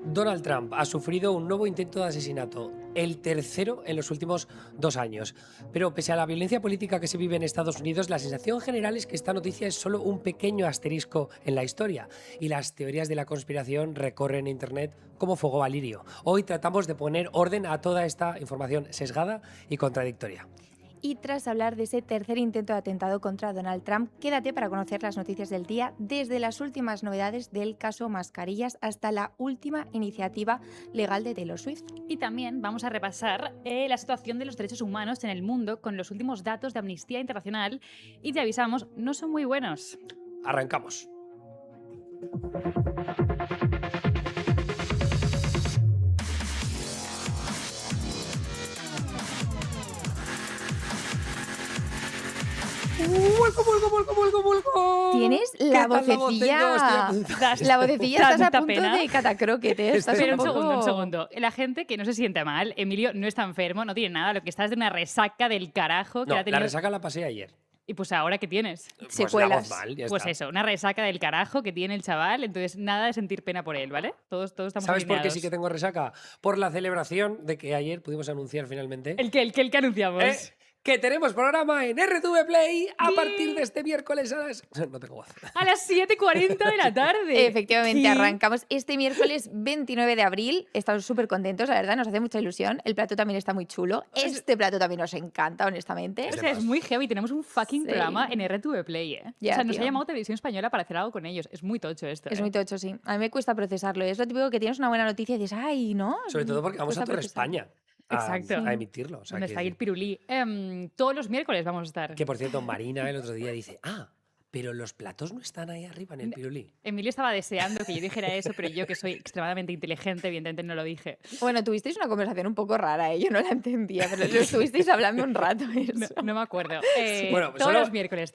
Donald Trump ha sufrido un nuevo intento de asesinato, el tercero en los últimos 2 años. Pero pese a la violencia política que se vive en Estados Unidos, la sensación general es que esta noticia es solo un pequeño asterisco en la historia y las teorías de la conspiración recorren Internet como fuego valirio. Hoy tratamos de poner orden a toda esta información sesgada y contradictoria. Y tras hablar de ese tercer intento de atentado contra Donald Trump, quédate para conocer las noticias del día, desde las últimas novedades del caso Mascarillas hasta la última iniciativa legal de Taylor Swift. Y también vamos a repasar la situación de los derechos humanos en el mundo con los últimos datos de Amnistía Internacional y te avisamos, no son muy buenos. Arrancamos. Tienes la vocecilla. La vocecilla estás a punto pena. de catacroquet, ¿eh? Estás Pero un un poco... segundo. La gente que no se siente mal, Emilio no está enfermo, no tiene nada, lo que está es de una resaca del carajo que No, la ha tenido. la resaca la pasé ayer. Y pues ahora, ¿qué tienes? Pues Secuelas. la voz mal, ya Pues está. eso, una resaca del carajo que tiene el chaval, entonces nada de sentir pena por él, ¿vale? Todos estamos ¿Sabes por qué alineados. sí que tengo resaca? Por la celebración de que ayer pudimos anunciar finalmente ¿El que anunciamos? que tenemos programa en RTV Play a partir de este miércoles a las... No tengo voz. A las 7:40 de la tarde. Efectivamente, ¿Qué? arrancamos este miércoles 29 de abril. Estamos súper contentos, la verdad, nos hace mucha ilusión. El plato también está muy chulo. Este plato también nos encanta, honestamente. O sea, es muy heavy. Tenemos un fucking Sí. programa en RTV Play, ¿eh? Ya, o sea, nos tío. ha llamado Televisión Española para hacer algo con ellos. Es muy tocho esto. Es ¿eh? muy tocho, sí. A mí me cuesta procesarlo. Es lo típico que tienes una buena noticia y dices, ay, ¿no? Sobre todo porque vamos a Cuesta Torre procesar. España Exacto. a emitirlo. O sea, Donde que, está el pirulí. Todos los miércoles vamos a estar. que, por cierto, Marina el otro día dice, pero los platos no están ahí arriba en el pirulí. Emilio estaba deseando que yo dijera eso, pero yo, que soy extremadamente inteligente, evidentemente no lo dije. Bueno, tuvisteis una conversación un poco rara, ¿eh? Yo no la entendía, pero lo estuvisteis hablando un rato. Eso. No me acuerdo. Bueno, todos solo- los miércoles,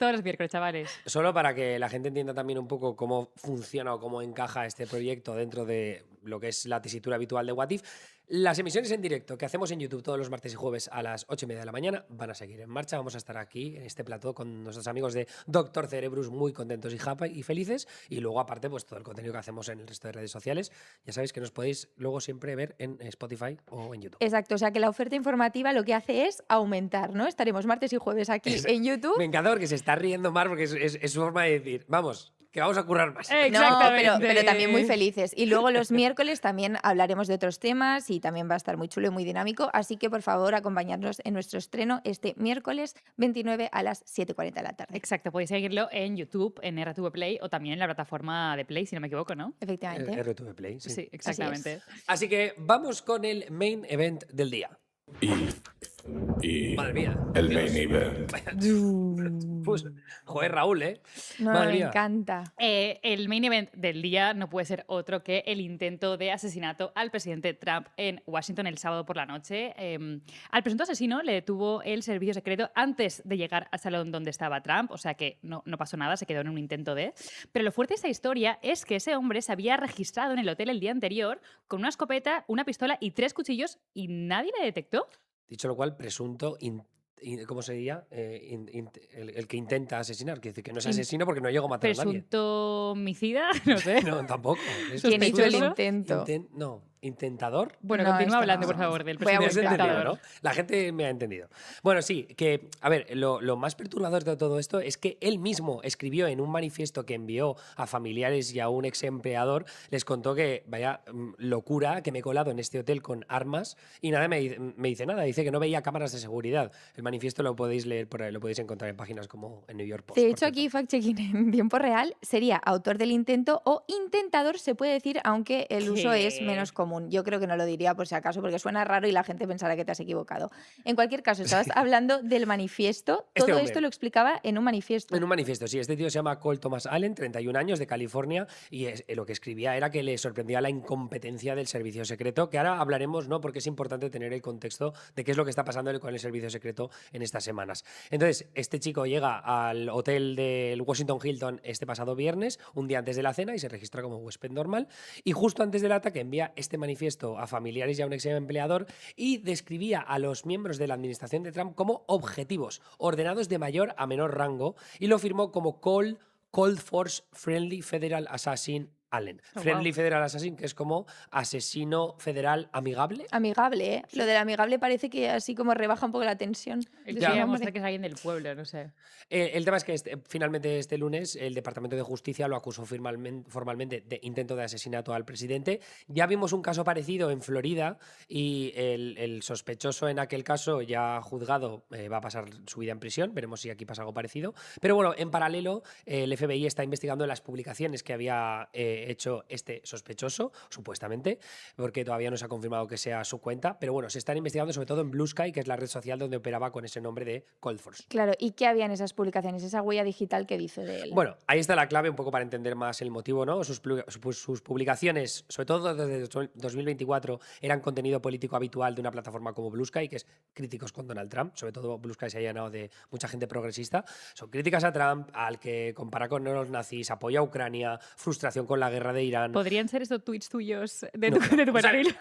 chavales. Solo para que la gente entienda también un poco cómo funciona o cómo encaja este proyecto dentro de lo que es la tesitura habitual de What If. Las emisiones en directo que hacemos en YouTube todos los martes y jueves a las 8:30 de la mañana van a seguir en marcha. Vamos a estar aquí en este plató con nuestros amigos de Doctor Cerebrus muy contentos y happy y felices. Y luego, aparte, pues todo el contenido que hacemos en el resto de redes sociales. Ya sabéis que nos podéis luego siempre ver en Spotify o en YouTube. Exacto, o sea que la oferta informativa lo que hace es aumentar, ¿no? Estaremos martes y jueves aquí en YouTube. Me encanta porque se está riendo más porque es su forma de decir, vamos, que vamos a currar más. No, Exactamente. pero también muy felices. Y luego los miércoles también hablaremos de otros temas y también va a estar muy chulo y muy dinámico. Así que, por favor, acompañadnos en nuestro estreno este miércoles 29 a las 7:40 de la tarde. Exacto, podéis seguirlo en YouTube, en RTV Play o también en la plataforma de Play, si no me equivoco, ¿no? Efectivamente. RTV Play, sí. Sí, exactamente. Así que vamos con el main event del día. Y Madre mía. el Dios. main event. Pues, joder, Raúl, ¿eh? No, Madre me mía. encanta. El main event del día no puede ser otro que el intento de asesinato al presidente Trump en Washington el sábado por la noche. Al presunto asesino le detuvo el servicio secreto antes de llegar al salón donde estaba Trump, o sea que no pasó nada, se quedó en un intento de... Pero lo fuerte de esta historia es que ese hombre se había registrado en el hotel el día anterior con una escopeta, una pistola y 3 cuchillos y nadie le detectó. Dicho lo cual, presunto, ¿cómo se diría? El que intenta asesinar. Quiere decir que no es In- asesino porque no llegó a matar a nadie. Presunto homicida, no sé. No, tampoco. Es ¿Quién hizo el sospechoso. intento? ¿Intentador? Bueno, No, continúa esto hablando, no. por favor, del Voy a Me has presidente buscar. entendido, dictador. ¿no? La gente me ha entendido. Bueno, sí, que, a ver, lo más perturbador de todo esto es que él mismo escribió en un manifiesto que envió a familiares y a un ex empleador, les contó que, vaya locura, que me he colado en este hotel con armas y nada me dice nada. Dice que no veía cámaras de seguridad. El manifiesto lo podéis leer por ahí, lo podéis encontrar en páginas como en New York Post. De por hecho, cierto. aquí fact-checking en tiempo real sería autor del intento o intentador, se puede decir, aunque el uso es ¿Qué? menos común. Yo creo que no lo diría por si acaso, porque suena raro y la gente pensará que te has equivocado. En cualquier caso, estabas hablando del manifiesto. Este Todo hombre. esto lo explicaba en un manifiesto. En un manifiesto, sí. Este tío se llama Cole Thomas Allen, 31 años, de California, y lo que escribía era que le sorprendía la incompetencia del servicio secreto, que ahora hablaremos, ¿no? Porque es importante tener el contexto de qué es lo que está pasando con el servicio secreto en estas semanas. Entonces, este chico llega al hotel del Washington Hilton este pasado viernes, un día antes de la cena, y se registra como huésped normal, y justo antes del ataque envía este manifiesto a familiares y a un ex empleador y describía a los miembros de la administración de Trump como objetivos, ordenados de mayor a menor rango, y lo firmó como Cold Force Friendly Federal Assassin Allen. Oh, Friendly wow. Federal Assassin, que es como asesino federal amigable. Amigable, ¿eh? Lo del amigable parece que así como rebaja un poco la tensión Él de Ya. su quería nombre. demostrar que es alguien del pueblo, no sé. El tema es que finalmente este lunes el Departamento de Justicia lo acusó formalmente de intento de asesinato al presidente. Ya vimos un caso parecido en Florida y el sospechoso en aquel caso ya juzgado va a pasar su vida en prisión. Veremos si aquí pasa algo parecido. Pero bueno, en paralelo el FBI está investigando las publicaciones que había hecho este sospechoso, supuestamente, porque todavía no se ha confirmado que sea su cuenta. Pero bueno, se están investigando sobre todo en Blue Sky, que es la red social donde operaba con ese nombre de Cold Force. Claro, ¿y qué había en esas publicaciones? Esa huella digital que dice de él. Bueno, ahí está la clave un poco para entender más el motivo, ¿no? Sus publicaciones, sobre todo desde 2024, eran contenido político habitual de una plataforma como Blue Sky, que es críticos con Donald Trump. Sobre todo Blue Sky se ha llenado de mucha gente progresista. Son críticas a Trump, al que compara con los nazis, apoya a Ucrania, frustración con la guerra de Irán. ¿Podrían ser estos tweets tuyos de No, tu, de tu o sea, perfil?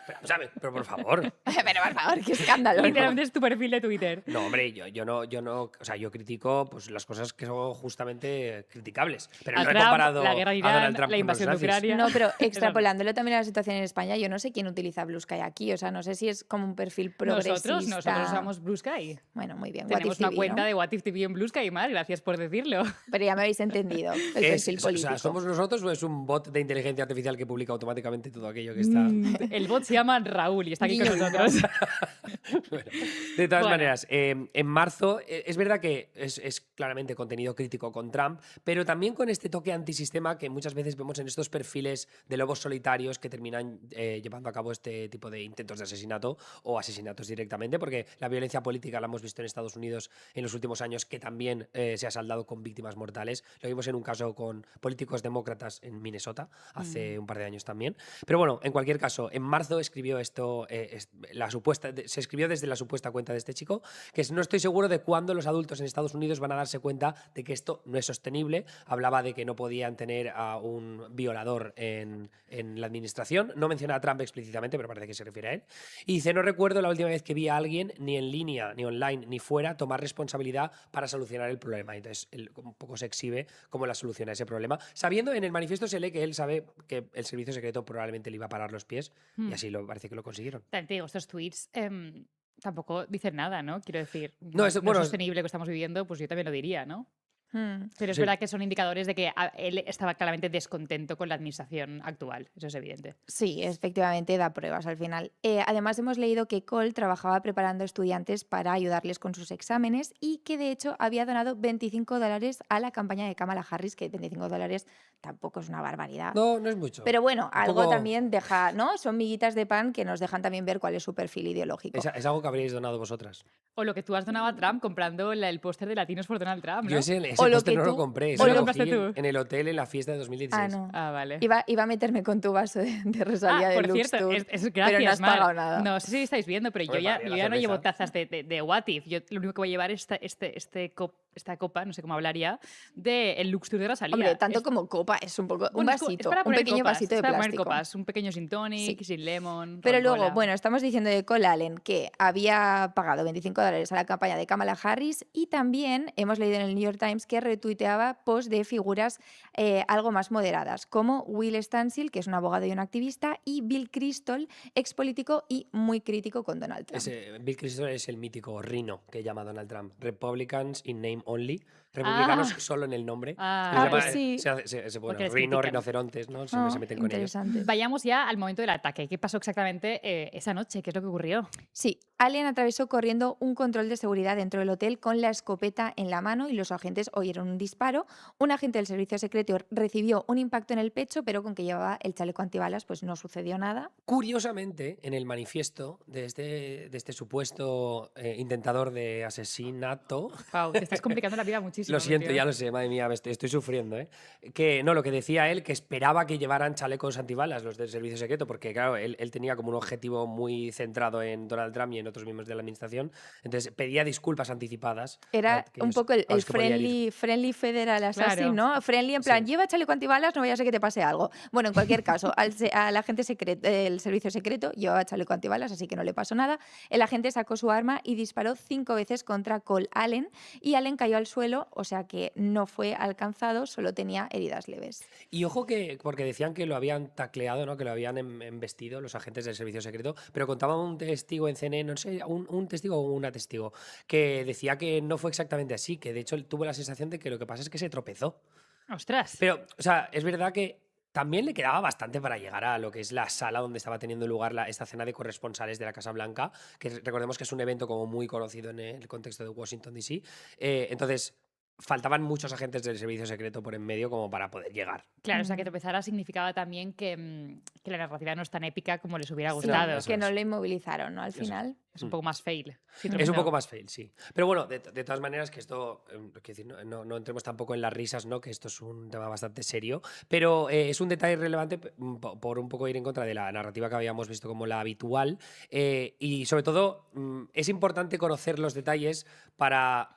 pero por favor. Pero por favor, qué escándalo. ¿no? Literalmente es tu perfil de Twitter. No, hombre, yo no, o sea, yo critico pues, las cosas que son justamente criticables. Pero A no he Trump, comparado la guerra de a Donald Irán, Trump la con los invasión de nazis. Ucrania. No, pero Eso no. extrapolándolo también a la situación en España, yo no sé quién utiliza Blue Sky aquí. O sea, no sé si es como un perfil progresista. Nosotros usamos Blue Sky. Bueno, muy bien. Tenemos What If una TV, cuenta ¿no? de What If TV en Blue Sky y más, gracias por decirlo. Pero ya me habéis entendido el perfil O político. sea, ¿somos nosotros o es un bot de inteligencia artificial que publica automáticamente todo aquello que está...? El bot se llama Raúl y está aquí con Guiño, guiño. nosotros. Bueno, de todas Bueno. maneras, en marzo es verdad que es claramente contenido crítico con Trump, pero también con este toque antisistema que muchas veces vemos en estos perfiles de lobos solitarios que terminan llevando a cabo este tipo de intentos de asesinato o asesinatos directamente, porque la violencia política la hemos visto en Estados Unidos en los últimos años, que también se ha saldado con víctimas mortales. Lo vimos en un caso con políticos demócratas en Minnesota hace un par de años también. Pero bueno, en cualquier caso, en marzo escribió esto, se escribió desde la supuesta cuenta de este chico, que no estoy seguro de cuándo los adultos en Estados Unidos van a darse cuenta de que esto no es sostenible. Hablaba de que no podían tener a un violador en la administración. No menciona a Trump explícitamente, pero parece que se refiere a él. Y dice, no recuerdo la última vez que vi a alguien, ni en línea, ni online, ni fuera, tomar responsabilidad para solucionar el problema. Entonces, él un poco se exhibe cómo la soluciona ese problema. Sabiendo, en el manifiesto se lee que él sabe que el servicio secreto probablemente le iba a parar los pies, y así parece que lo consiguieron. También te digo, estos tweets tampoco dicen nada, ¿no? Quiero decir, No, no es- es bueno, sostenible que estamos viviendo, pues yo también lo diría, ¿no? Pero es Sí. verdad que son indicadores de que él estaba claramente descontento con la administración actual, eso es evidente. Sí, efectivamente da pruebas al final. Además, hemos leído que Cole trabajaba preparando estudiantes para ayudarles con sus exámenes y que de hecho había donado $25 a la campaña de Kamala Harris, que $25 tampoco es una barbaridad. No, no es mucho. Pero bueno, algo poco- también deja, ¿no? Son miguitas de pan que nos dejan también ver cuál es su perfil ideológico. Es algo que habríais donado vosotras. O lo que tú has donado a Trump comprando el póster de Latinos por Donald Trump, ¿no? Yo ese O lo póster que no lo tú- compré, o ese lo lo compraste cogí tú. en el hotel en la fiesta de 2016. Ah, no. Ah, vale. Iba a meterme con tu vaso de Rosalía de por Lux cierto, Tour, gracias, pero no has Mar. pagado nada. No sé si estáis viendo, pero Hombre, yo ya vale, la no cerveza. llevo tazas de What If. Yo lo único que voy a llevar es esta copa, no sé cómo hablaría, del Lux Tour de Rosalía. Hombre, tanto Es- como copa, es un poco un bueno, es vasito, para un poner pequeño copas, vasito de es para poner plástico. copas, un pequeño gin tonic, Sí. sin lemon, Pero luego, ron cola. bueno, estamos diciendo de Cole Allen que había pagado $25 a la campaña de Kamala Harris y también hemos leído en el New York Times que retuiteaba posts de figuras algo más moderadas, como Will Stansil, que es un abogado y un activista, y Bill Kristol, ex político y muy crítico con Donald Trump. Bill Clinton es el mítico Rhino que llama Donald Trump. Republicans in name only. Republicanos solo en el nombre. Ah, pues sí. Bueno, Porque les Rhino, critican. rinocerontes, ¿no? Siempre se meten con ellos. Interesante. Vayamos ya al momento del ataque. ¿Qué pasó exactamente esa noche? ¿Qué es lo que ocurrió? Sí, Allen atravesó corriendo un control de seguridad dentro del hotel con la escopeta en la mano y los agentes oyeron un disparo. Un agente del servicio secreto recibió un impacto en el pecho, pero con que llevaba el chaleco antibalas, pues no sucedió nada. Curiosamente, en el manifiesto de este supuesto intentador de asesinato, Pau, te estás complicando la vida muchísimo. lo siento, tío. ya lo sé, madre mía, estoy sufriendo, ¿eh? Que no, lo que decía él, que esperaba que llevaran chalecos antibalas los del servicio secreto, porque claro, él tenía como un objetivo muy centrado en Donald Trump y en otros miembros de la administración, entonces pedía disculpas anticipadas. Era a un aquellos poco a el los que podía herir. friendly federal assassin, Claro. ¿no? Friendly en plan, Sí. lleva chaleco antibalas, no vaya a ser que te pase algo. Bueno, en cualquier caso, al agente del servicio secreto llevaba chaleco antibalas, así que no le pasó nada. El agente sacó su arma y disparó 5 veces contra Cole Allen y Allen cayó al suelo o sea que no fue alcanzado, solo tenía heridas leves. Y ojo que, porque decían que lo habían tacleado, ¿no? Que lo habían embestido los agentes del servicio secreto, pero contaba un testigo en CNN, no sé, un testigo o una testigo, que decía que no fue exactamente así, que de hecho él tuvo la sensación de que lo que pasa es que se tropezó. ¡Ostras! Pero, o sea, es verdad que también le quedaba bastante para llegar a lo que es la sala donde estaba teniendo lugar esta cena de corresponsales de la Casa Blanca, que recordemos que es un evento como muy conocido en el contexto de Washington, D.C. Entonces, faltaban muchos agentes del servicio secreto por en medio como para poder llegar. Claro, o sea, que tropezara significaba también que la narrativa no es tan épica como les hubiera Sí, gustado. eso que es. no le inmovilizaron, ¿no? Al final. Es un poco más fail. si Es un tropezó. poco más fail, sí. Pero bueno, de todas maneras, que esto, quiero decir, no entremos tampoco en las risas, ¿no? Que esto es un tema bastante serio, pero es un detalle relevante por un poco ir en contra de la narrativa que habíamos visto como la habitual, y sobre todo es importante conocer los detalles para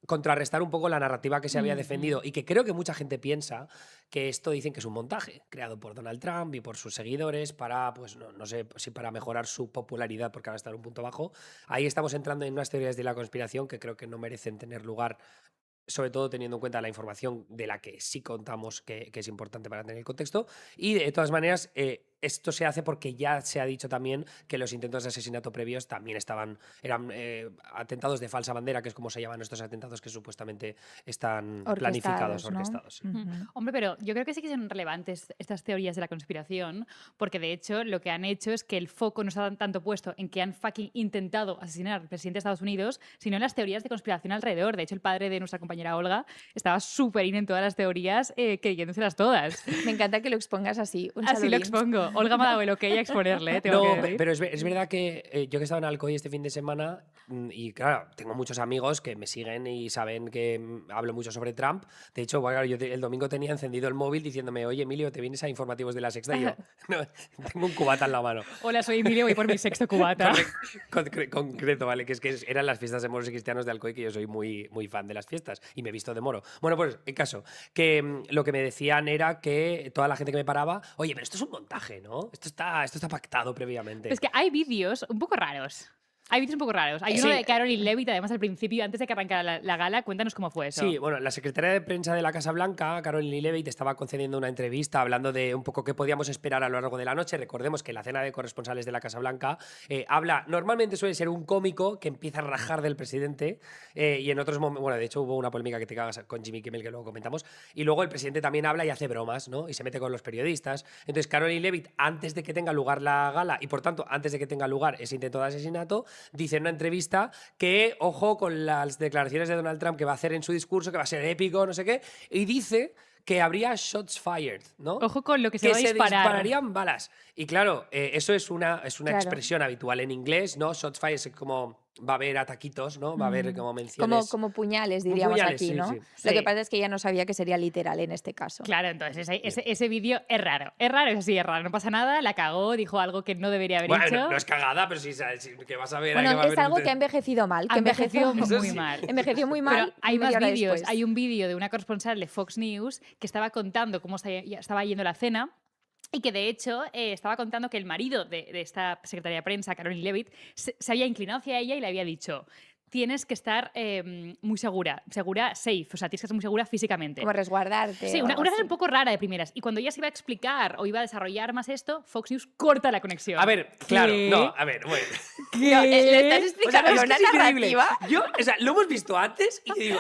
contrarrestar un poco la narrativa que se había defendido y que creo que mucha gente piensa que esto dicen que es un montaje creado por Donald Trump y por sus seguidores para, pues no sé si para mejorar su popularidad, porque ahora está en un punto bajo. Ahí estamos entrando en unas teorías de la conspiración que creo que no merecen tener lugar, sobre todo teniendo en cuenta la información de la que sí contamos que es importante para tener el contexto. Y de todas maneras, esto se hace porque ya se ha dicho también que los intentos de asesinato previos también eran atentados de falsa bandera, que es como se llaman estos atentados que supuestamente están planificados, ¿no? orquestados. Sí. Hombre, pero yo creo que sí que son relevantes estas teorías de la conspiración, porque de hecho lo que han hecho es que el foco no está tanto puesto en que han fucking intentado asesinar al presidente de Estados Unidos, sino en las teorías de conspiración alrededor. De hecho, el padre de nuestra compañera Olga estaba súper in en todas las teorías, creyéndoselas todas. Me encanta que lo expongas así. Un Así lo saludín. expongo. Olga me ha dado el ok a exponerle, tengo No, que decir. pero es verdad que yo que he estado en Alcoy este fin de semana y claro, tengo muchos amigos que me siguen y saben que hablo mucho sobre Trump. De hecho, bueno, yo el domingo tenía encendido el móvil diciéndome, oye, Emilio, ¿te vienes a Informativos de la Sexta? Y yo, no, tengo un cubata en la mano. Hola, soy Emilio, voy por mi sexto cubata. Concreto, ¿vale? Que es que eran las fiestas de moros y cristianos de Alcoy, que yo soy muy fan de las fiestas y me he visto de moro. Bueno, pues el caso, que lo que me decían era que toda la gente que me paraba, oye, pero esto es un montaje, ¿no? Esto está pactado previamente. Es que hay vídeos un poco raros. Hay vídeos un poco raros. Hay uno Sí. de Caroline Levitt, además, al principio, antes de que arrancara la gala. Cuéntanos cómo fue eso. Sí, bueno, la secretaria de prensa de la Casa Blanca, Caroline Levitt, estaba concediendo una entrevista hablando de un poco qué podíamos esperar a lo largo de la noche. Recordemos que la cena de corresponsales de la Casa Blanca normalmente suele ser un cómico que empieza a rajar del presidente y en otros momentos, bueno, de hecho hubo una polémica que te cagas con Jimmy Kimmel que luego comentamos, y luego el presidente también habla y hace bromas, ¿no? Y se mete con los periodistas. Entonces, Caroline Levitt, antes de que tenga lugar la gala y por tanto antes de que tenga lugar ese intento de asesinato, dice en una entrevista que, ojo con las declaraciones de Donald Trump que va a hacer en su discurso, que va a ser épico, no sé qué, y dice que habría shots fired, ¿no? Ojo con lo que se que va a se disparar. dispararían balas. Y claro, eso es una Claro. expresión habitual en inglés, ¿no? Shots fired es como va a haber ataquitos, ¿no? Va a haber como menciones. Como puñales, diríamos puñales, aquí, sí, ¿no? sí. Lo Sí. que pasa es que ella no sabía que sería literal en este caso. Claro, entonces ese vídeo es raro. Es raro, sí, es raro. No pasa nada, la cagó, dijo algo que no debería haber Bueno, hecho. no es cagada, pero sí, que vas a ver. Bueno, ahí va a es haber algo un que ha envejecido mal. Ha Que envejecido envejeció muy sí. mal. Envejeció muy mal. Pero hay y más media hora vídeos. después. Hay un vídeo de una corresponsal de Fox News que estaba contando cómo estaba yendo la cena. Y que de hecho estaba contando que el marido de esta secretaria de prensa, Caroline Levitt, se había inclinado hacia ella y le había dicho: tienes que estar muy segura, safe, o sea, tienes que estar muy segura físicamente. Como resguardarte. Sí, o una algo frase así. un poco rara de primeras. Y cuando ella se iba a explicar o iba a desarrollar más esto, Fox News corta la conexión. A ver, claro, ¿Qué? no, a ver, bueno. No, le estás O sea, explicando es que una es increíble. narrativa. Yo, o sea, lo hemos visto antes y digo,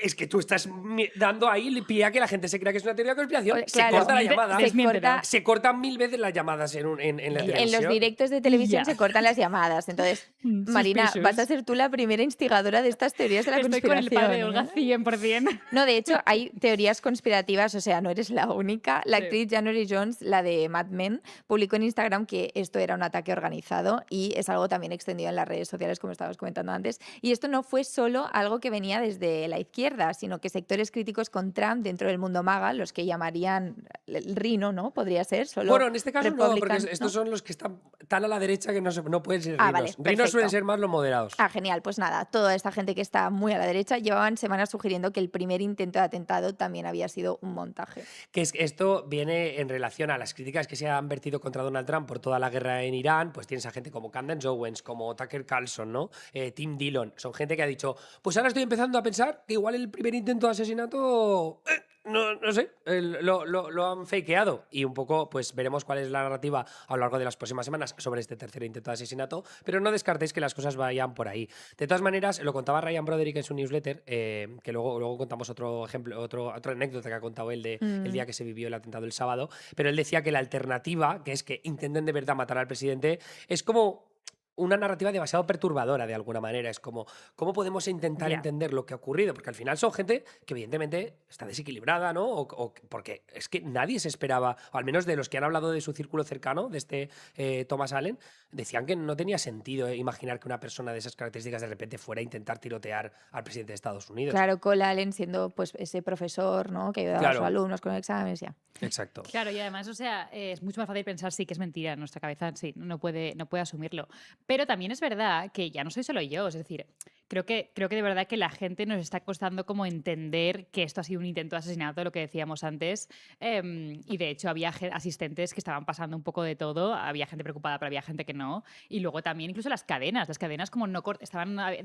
es que tú estás dando ahí pie a que la gente se crea que es una teoría de conspiración. Claro, se corta la desmiente- llamada. desmiéntelo. Se cortan 1000 veces las llamadas en la En televisión. los directos de televisión Ya. se cortan las llamadas. Entonces, Marina, Suspicious. vas a ser tú la primera instigadora de estas teorías de la Estoy con el conspiración. padre de Olga ¿eh? 100%. No, de hecho, hay teorías conspirativas, o sea, no eres la única. La Sí. actriz January Jones, la de Mad Men, publicó en Instagram que esto era un ataque organizado y es algo también extendido en las redes sociales, como estábamos comentando antes. Y esto no fue solo algo que venía desde la izquierda, sino que sectores críticos con Trump dentro del mundo MAGA, los que llamarían el Rino, ¿no? Podría ser, solo Bueno, en este caso no, porque Republican, estos ¿no? son los que están tan a la derecha que no pueden ser Ah, rinos. vale, Rinos perfecto. suelen ser más los moderados. Ah, genial, pues nada. nada, toda esta gente que está muy a la derecha llevaban semanas sugiriendo que el primer intento de atentado también había sido un montaje. Que esto viene en relación a las críticas que se han vertido contra Donald Trump por toda la guerra en Irán. Pues tienes a gente como Candace Owens, como Tucker Carlson, ¿no? Tim Dillon. Son gente que ha dicho, pues ahora estoy empezando a pensar que igual el primer intento de asesinato... No sé, lo han fakeado. Y un poco, pues veremos cuál es la narrativa a lo largo de las próximas semanas sobre este tercer intento de asesinato, pero no descartéis que las cosas vayan por ahí. De todas maneras, lo contaba Ryan Broderick en su newsletter, que luego contamos otro ejemplo, otra anécdota que ha contado él de el día que se vivió el atentado el sábado, pero él decía que la alternativa, que es que intenten de verdad matar al presidente, es como una narrativa demasiado perturbadora de alguna manera. Es como, ¿cómo podemos intentar entender lo que ha ocurrido? Porque al final son gente que evidentemente está desequilibrada, ¿no? Porque es que nadie se esperaba, o al menos de los que han hablado de su círculo cercano, de este Thomas Allen, decían que no tenía sentido imaginar que una persona de esas características de repente fuera a intentar tirotear al presidente de Estados Unidos. Claro, Cole Allen siendo pues ese profesor, ¿no? Que ayudaba a sus alumnos con exámenes, ya. Exacto. Claro, y además, o sea, es mucho más fácil pensar sí que es mentira en nuestra cabeza, sí, no puede asumirlo. Pero también es verdad que ya no soy solo yo, es decir, creo que de verdad que la gente nos está costando como entender que esto ha sido un intento de asesinato, lo que decíamos antes, y de hecho había asistentes que estaban pasando un poco de todo, había gente preocupada, pero había gente que no, y luego también incluso las cadenas como no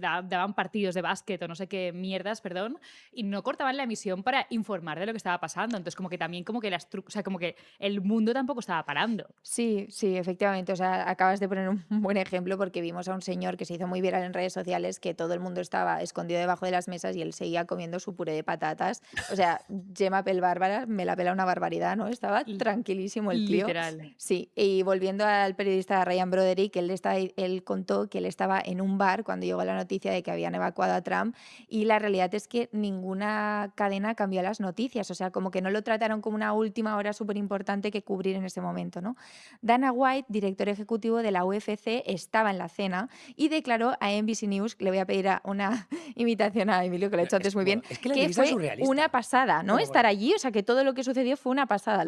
daban partidos de básquet o no sé qué mierdas, perdón, y no cortaban la emisión para informar de lo que estaba pasando, entonces como que también como que o sea, como que el mundo tampoco estaba parando. Sí, efectivamente. O sea, acabas de poner un buen ejemplo porque vimos a un señor que se hizo muy viral en redes sociales que todo el mundo estaba escondido debajo de las mesas y él seguía comiendo su puré de patatas. O sea, Gemma Pel Bárbara me la pela una barbaridad, ¿no? Estaba tranquilísimo el tío. Literal. Sí, y volviendo al periodista Ryan Broderick, él contó que él estaba en un bar cuando llegó la noticia de que habían evacuado a Trump y la realidad es que ninguna cadena cambió las noticias. O sea, como que no lo trataron como una última hora súper importante que cubrir en ese momento, ¿no? Dana White, director ejecutivo de la UFC, estaba en la cena y declaró a NBC News, le voy a pedir una invitación a Emilio, que lo ha hecho antes muy bien, es que, la que fue surrealista. una pasada, ¿no? Estar allí, o sea, que todo lo que sucedió fue una pasada.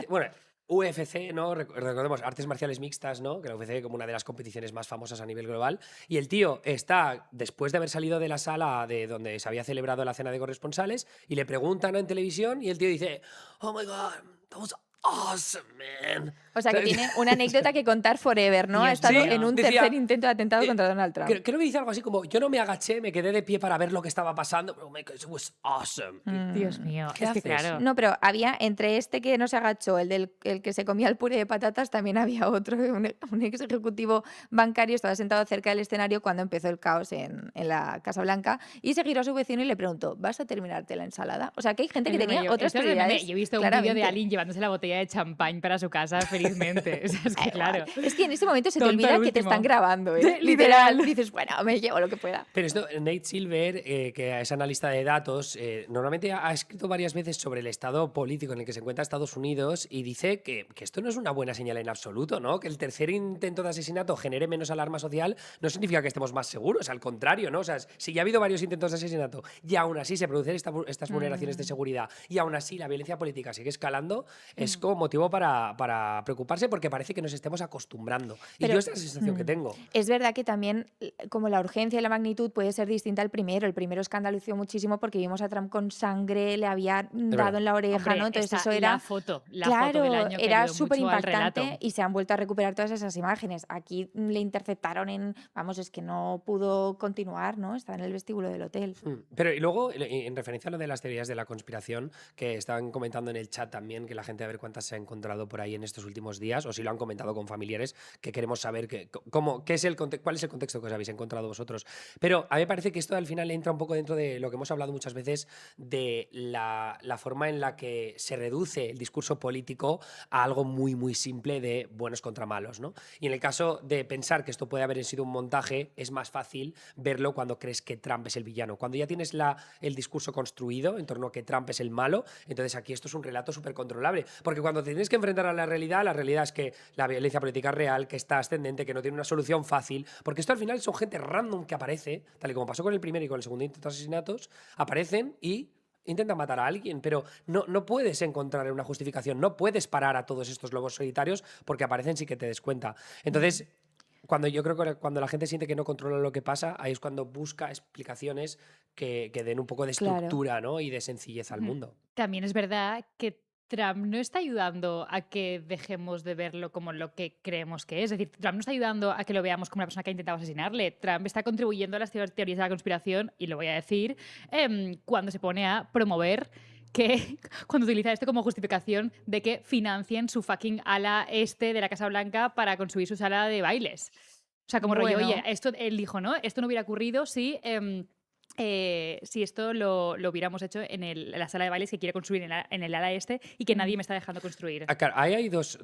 Bueno, UFC, ¿no? Recordemos, artes marciales mixtas, ¿no? Que la UFC como una de las competiciones más famosas a nivel global. Y el tío está, después de haber salido de la sala de donde se había celebrado la cena de corresponsales, y le preguntan en televisión, y el tío dice, oh my God, that was awesome, man. O sea, que tiene una anécdota que contar forever, ¿no? Ha estado en un tercer intento de atentado contra Donald Trump. Creo que dice algo así como, yo no me agaché, me quedé de pie para ver lo que estaba pasando, pero it was awesome. Dios mío, ¿Qué es que haces? claro. No, pero había, entre este que no se agachó, el que se comía el puré de patatas, también había otro, un ex ejecutivo bancario, estaba sentado cerca del escenario cuando empezó el caos en la Casa Blanca y se giró a su vecino y le preguntó, ¿vas a terminarte la ensalada? O sea, que hay gente que tenía otras prioridades. Yo he visto un vídeo de alguien llevándose la botella de champán para su casa felizmente. O sea, es que claro. Es que en ese momento se te olvida que te están grabando, ¿eh? Literal. Dices, bueno, me llevo lo que pueda. Pero esto, Nate Silver, que es analista de datos, normalmente ha escrito varias veces sobre el estado político en el que se encuentra Estados Unidos y dice que esto no es una buena señal en absoluto, ¿no? Que el tercer intento de asesinato genere menos alarma social no significa que estemos más seguros, al contrario, ¿no? O sea, si ya ha habido varios intentos de asesinato y aún así se producen estas vulneraciones de seguridad y aún así la violencia política sigue escalando, es como motivo para preocuparse porque parece que nos estemos acostumbrando. Pero, y yo esa es la sensación que tengo. Es verdad que también, como la urgencia y la magnitud puede ser distinta al primero. El primero escandalizó muchísimo porque vimos a Trump con sangre, le había dado en la oreja, hombre, ¿no? Entonces eso era... La foto del año que era ayudó súper mucho al relato. impactante y se han vuelto a recuperar todas esas imágenes. Aquí le interceptaron vamos, es que no pudo continuar, ¿no? Estaba en el vestíbulo del hotel. Pero y luego, en referencia a lo de las teorías de la conspiración, que estaban comentando en el chat también, que la gente a ver cuántas se ha encontrado por ahí en estos últimos días, o si lo han comentado con familiares, que queremos saber cuál es el contexto que os habéis encontrado vosotros. Pero a mí me parece que esto al final entra un poco dentro de lo que hemos hablado muchas veces de la forma en la que se reduce el discurso político a algo muy, muy simple de buenos contra malos, ¿no? Y en el caso de pensar que esto puede haber sido un montaje, es más fácil verlo cuando crees que Trump es el villano. Cuando ya tienes el discurso construido en torno a que Trump es el malo, entonces aquí esto es un relato súper controlable. Porque cuando te tienes que enfrentar a la realidad es que la violencia política es real, que está ascendente, que no tiene una solución fácil, porque esto al final son gente random que aparece, tal y como pasó con el primero y con el segundo intento de asesinatos, aparecen y intentan matar a alguien, pero no puedes encontrar una justificación, no puedes parar a todos estos lobos solitarios porque aparecen sin que te des cuenta. Entonces, yo creo que cuando la gente siente que no controla lo que pasa, ahí es cuando busca explicaciones que den un poco de Claro. estructura, ¿no? Y de sencillez al Mm. mundo. También es verdad que Trump no está ayudando a que dejemos de verlo como lo que creemos que es. Es decir, Trump no está ayudando a que lo veamos como una persona que ha intentado asesinarle. Trump está contribuyendo a las teorías de la conspiración, y lo voy a decir, cuando se pone a promover que, cuando utiliza esto como justificación de que financien su fucking ala este de la Casa Blanca para construir su sala de bailes. O sea, como rollo, oye, Bueno, esto, él dijo, ¿no? Esto no hubiera ocurrido si esto lo hubiéramos hecho en la sala de bailes que quiere construir en el ala este y que nadie me está dejando construir. Claro, ahí hay dos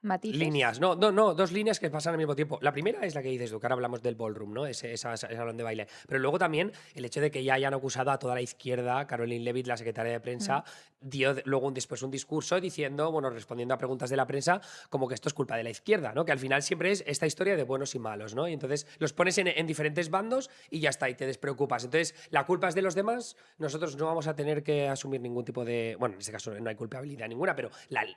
matices. líneas. No, dos líneas que pasan al mismo tiempo. La primera es la que dices tú, que ahora hablamos del ballroom, ¿no? Ese salón de baile. Pero luego también el hecho de que ya hayan acusado a toda la izquierda, Caroline Levitt, la secretaria de prensa, dio luego después un discurso diciendo, bueno, respondiendo a preguntas de la prensa, como que esto es culpa de la izquierda, ¿no? Que al final siempre es esta historia de buenos y malos, ¿no? Y entonces los pones en diferentes bandos y ya está, y te despreocupas. Entonces, la culpa es de los demás, nosotros no vamos a tener que asumir ningún tipo de... Bueno, en este caso no hay culpabilidad ninguna, pero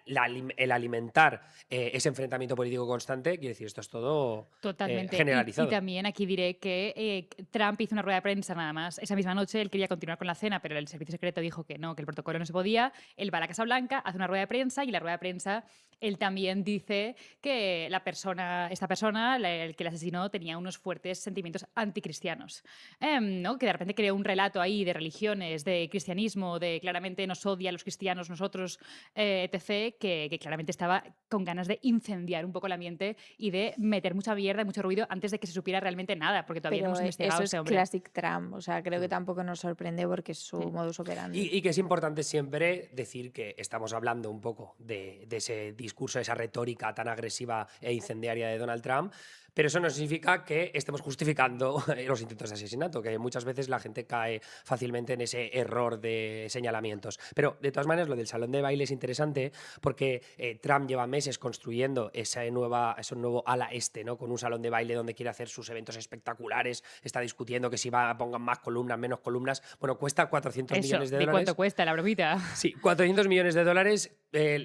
el alimentar ese enfrentamiento político constante, quiere decir, esto es todo Totalmente. generalizado. Y también aquí diré que Trump hizo una rueda de prensa nada más. Esa misma noche él quería continuar con la cena, pero el servicio secreto dijo que no, que el protocolo no se podía. Él va a la Casa Blanca, hace una rueda de prensa, y en la rueda de prensa él también dice que esta persona, el que le asesinó, tenía unos fuertes sentimientos anticristianos. ¿No? Que de repente creó un relato ahí de religiones, de cristianismo, de claramente nos odia a los cristianos, nosotros, etc., que claramente estaba con ganas de incendiar un poco el ambiente y de meter mucha mierda y mucho ruido antes de que se supiera realmente nada, porque todavía no Pero hemos investigado eso a es ese hombre. classic Trump, o sea, creo que tampoco nos sorprende porque es su modus operandi. Y que es importante siempre decir que estamos hablando un poco de ese discurso, de esa retórica tan agresiva e incendiaria de Donald Trump, pero eso no significa que estemos justificando los intentos de asesinato, que muchas veces la gente cae fácilmente en ese error de señalamientos. Pero de todas maneras, lo del salón de baile es interesante porque Trump lleva meses construyendo ese nuevo ala este, ¿no? Con un salón de baile donde quiere hacer sus eventos espectaculares, está discutiendo que si pongan más columnas, menos columnas. Bueno, cuesta 400 Eso, millones de ¿de dólares. cuánto cuesta la bromita? Sí, 400 millones de dólares.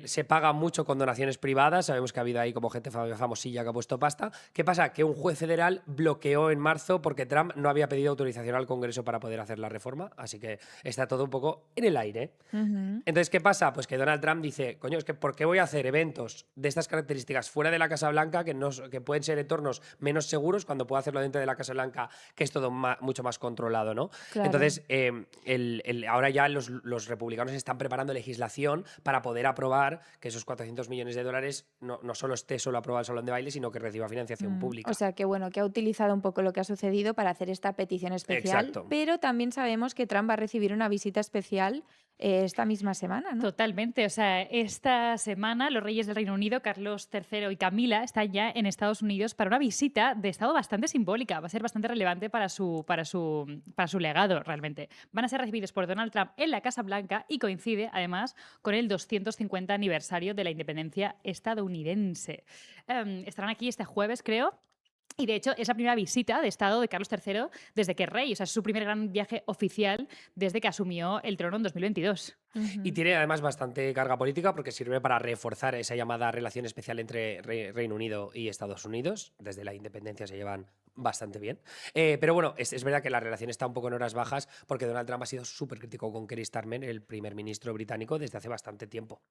Se paga mucho con donaciones privadas. Sabemos que ha habido ahí como gente famosilla que ha puesto pasta. ¿Qué pasa? Que un juez federal bloqueó en marzo porque Trump no había pedido autorización al Congreso para poder hacer la reforma. Así que está todo un poco en el aire. Entonces, ¿qué pasa? Pues que Donald Trump dice, coño, es que ¿por qué voy a hacer eventos de estas características fuera de la Casa Blanca, que pueden ser entornos menos seguros, cuando puedo hacerlo dentro de la Casa Blanca, que es todo mucho más controlado, ¿no? Claro. Entonces, ahora ya los republicanos están preparando legislación para poder aprobar que esos 400 millones de dólares no solo esté solo aprobado el salón de baile, sino que reciba financiación pública. O sea, que bueno, que ha utilizado un poco lo que ha sucedido para hacer esta petición especial, Exacto. pero también sabemos que Trump va a recibir una visita especial esta misma semana, ¿no? Totalmente. O sea, esta semana los reyes del Reino Unido, Carlos III y Camila, están ya en Estados Unidos para una visita de estado bastante simbólica. Va a ser bastante relevante para su legado, realmente. Van a ser recibidos por Donald Trump en la Casa Blanca y coincide, además, con el 250 aniversario de la independencia estadounidense. Estarán aquí este jueves, creo. Y de hecho es la primera visita de Estado de Carlos III desde que es rey. O sea, es su primer gran viaje oficial desde que asumió el trono en 2022. Y tiene además bastante carga política porque sirve para reforzar esa llamada relación especial entre Reino Unido y Estados Unidos. Desde la independencia se llevan bastante bien. Pero bueno, es verdad que la relación está un poco en horas bajas porque Donald Trump ha sido súper crítico con Keir Starmer, el primer ministro británico, desde hace bastante tiempo.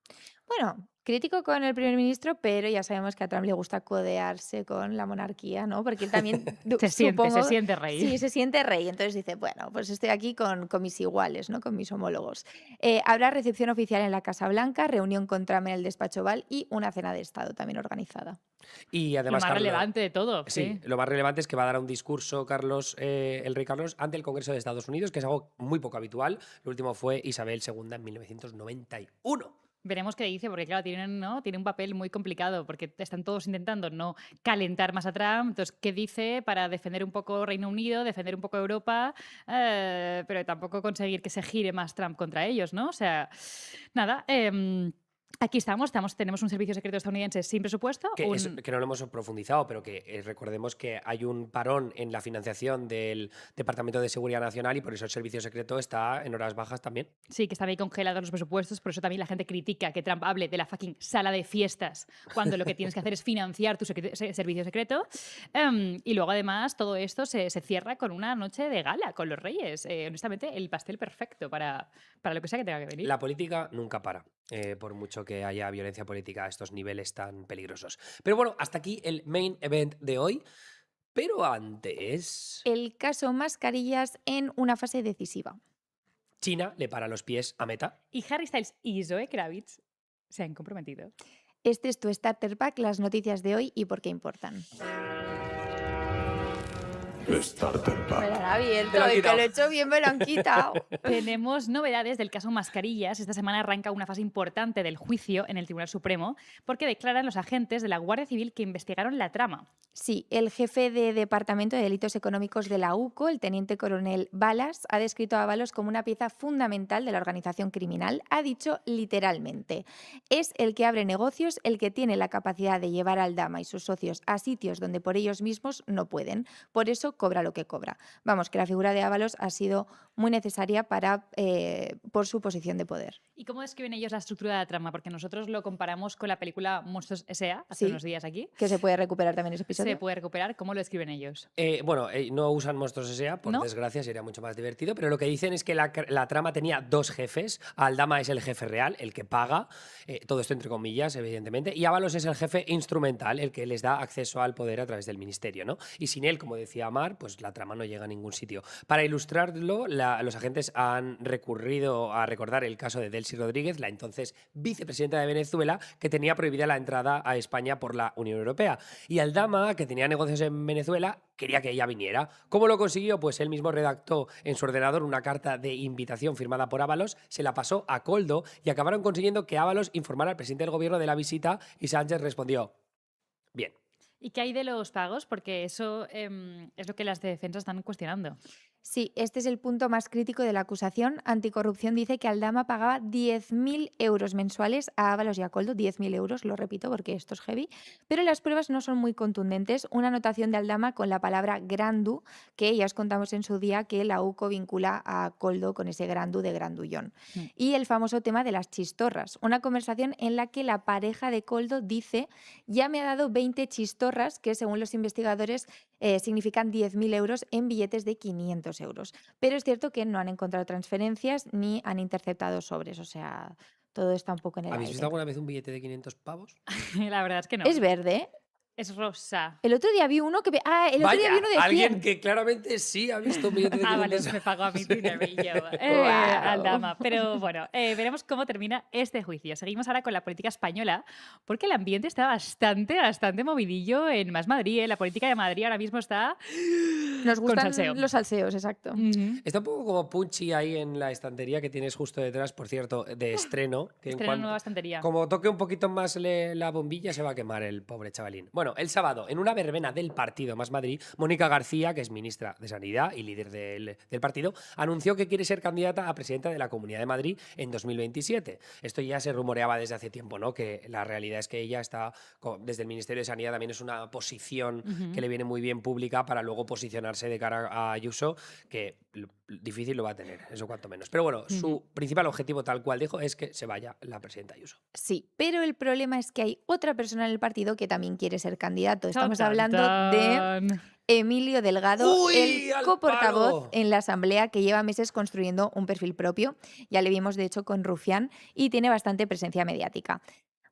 Bueno, crítico con el primer ministro, pero ya sabemos que a Trump le gusta codearse con la monarquía, ¿no? Porque él también Se siente rey. Sí, se siente rey. Entonces dice, bueno, pues estoy aquí con mis iguales, ¿no? Con mis homólogos. Habrá recepción oficial en la Casa Blanca, reunión con Trump en el despacho Oval y una cena de Estado también organizada. Y además, Lo más Carlos, relevante de todo. Sí, lo más relevante es que va a dar un discurso el rey Carlos ante el Congreso de Estados Unidos, que es algo muy poco habitual. Lo último fue Isabel II en 1991. Veremos qué dice, porque claro, tiene un papel muy complicado, porque están todos intentando no calentar más a Trump. Entonces, ¿qué dice para defender un poco Reino Unido, defender un poco Europa, pero tampoco conseguir que se gire más Trump contra ellos, ¿no? O sea, nada. Aquí tenemos un servicio secreto estadounidense sin presupuesto. Que no lo hemos profundizado, pero que recordemos que hay un parón en la financiación del Departamento de Seguridad Nacional y por eso el servicio secreto está en horas bajas también. Sí, que están ahí congelados los presupuestos, por eso también la gente critica que Trump hable de la fucking sala de fiestas, cuando lo que tienes que hacer es financiar tu servicio secreto. Y luego, además, todo esto se cierra con una noche de gala con los reyes. Honestamente, el pastel perfecto para lo que sea que tenga que venir. La política nunca para, por mucho que haya violencia política a estos niveles tan peligrosos. Pero bueno, hasta aquí el main event de hoy. Pero antes, El caso mascarillas en una fase decisiva. China le para los pies a Meta. Y Harry Styles y Zoe Kravitz se han comprometido. Este es tu Starter Pack, las noticias de hoy y por qué importan. Starter Me Pack. lo han abierto, Te lo han y que quitado. lo he hecho bien, me lo han quitado. Tenemos novedades del caso Mascarillas. Esta semana arranca una fase importante del juicio en el Tribunal Supremo porque declaran los agentes de la Guardia Civil que investigaron la trama. Sí, el jefe de Departamento de Delitos Económicos de la UCO, el teniente coronel Balas, ha descrito a Ábalos como una pieza fundamental de la organización criminal. Ha dicho literalmente, es el que abre negocios, el que tiene la capacidad de llevar a Aldama y sus socios a sitios donde por ellos mismos no pueden. Por eso cobra lo que cobra. Vamos, que la figura de Ábalos ha sido muy necesaria por su posición de poder. ¿Y cómo describen ellos la estructura de la trama? Porque nosotros lo comparamos con la película Monstruos S.A. hace Sí. unos días aquí. Que se puede recuperar también ese episodio. Se puede recuperar. ¿Cómo lo describen ellos? No usan monstruos S.A., por ¿No? desgracia, sería mucho más divertido, pero lo que dicen es que la trama tenía dos jefes. Aldama es el jefe real, el que paga, todo esto entre comillas, evidentemente, y Ábalos es el jefe instrumental, el que les da acceso al poder a través del ministerio, ¿no? Y sin él, como decía Amar, pues la trama no llega a ningún sitio. Para ilustrarlo, los agentes han recurrido a recordar el caso de Delcy Rodríguez, la entonces vicepresidenta de Venezuela, que tenía prohibida la entrada a España por la Unión Europea. Y Aldama, que tenía negocios en Venezuela, quería que ella viniera. ¿Cómo lo consiguió? Pues él mismo redactó en su ordenador una carta de invitación firmada por Ábalos, se la pasó a Koldo y acabaron consiguiendo que Ábalos informara al presidente del gobierno de la visita y Sánchez respondió, bien. ¿Y qué hay de los pagos? Porque eso es lo que las defensas están cuestionando. Sí, este es el punto más crítico de la acusación. Anticorrupción dice que Aldama pagaba 10.000 euros mensuales a Ábalos y a Koldo. 10.000 euros, lo repito porque esto es heavy. Pero las pruebas no son muy contundentes. Una anotación de Aldama con la palabra grandu, que ya os contamos en su día que la UCO vincula a Koldo con ese grandu de grandullón. Y el famoso tema de las chistorras. Una conversación en la que la pareja de Koldo dice, ya me ha dado 20 chistorras, que según los investigadores significan 10.000 euros en billetes de 500 euros. Pero es cierto que no han encontrado transferencias ni han interceptado sobres, o sea, todo está un poco en el ¿Habéis aire. visto alguna vez un billete de 500 pavos? La verdad es que no. Es verde. Es rosa. El otro día vi uno que... el otro día vi uno de 100. Alguien que claramente sí ha visto un billete de 500 Vale, me pagó a mi dinerillo. Guau. Aldama. Pero bueno, veremos cómo termina este juicio. Seguimos ahora con la política española, porque el ambiente está bastante movidillo en Más Madrid. La política de Madrid ahora mismo está Nos con gustan salseo. los salseos, exacto. Está un poco como Punchy ahí en la estantería que tienes justo detrás, por cierto, de estreno. Que en Estreno cuanto- nueva estantería. Como toque un poquito más la bombilla, se va a quemar el pobre chavalín. Bueno, el sábado, en una verbena del partido Más Madrid, Mónica García, que es ministra de Sanidad y líder del partido, anunció que quiere ser candidata a presidenta de la Comunidad de Madrid en 2027. Esto ya se rumoreaba desde hace tiempo, ¿no? Que la realidad es que ella está, desde el Ministerio de Sanidad también es una posición que le viene muy bien pública para luego posicionarse de cara a Ayuso, que difícil lo va a tener, eso cuanto menos. Pero bueno, su principal objetivo, tal cual dijo, es que se vaya la presidenta Ayuso. Sí, pero el problema es que hay otra persona en el partido que también quiere ser candidato. Estamos Tan, hablando de tan. Emilio Delgado, ¡Uy, el al coportavoz palo! en la Asamblea, que lleva meses construyendo un perfil propio. Ya le vimos, de hecho, con Rufián y tiene bastante presencia mediática.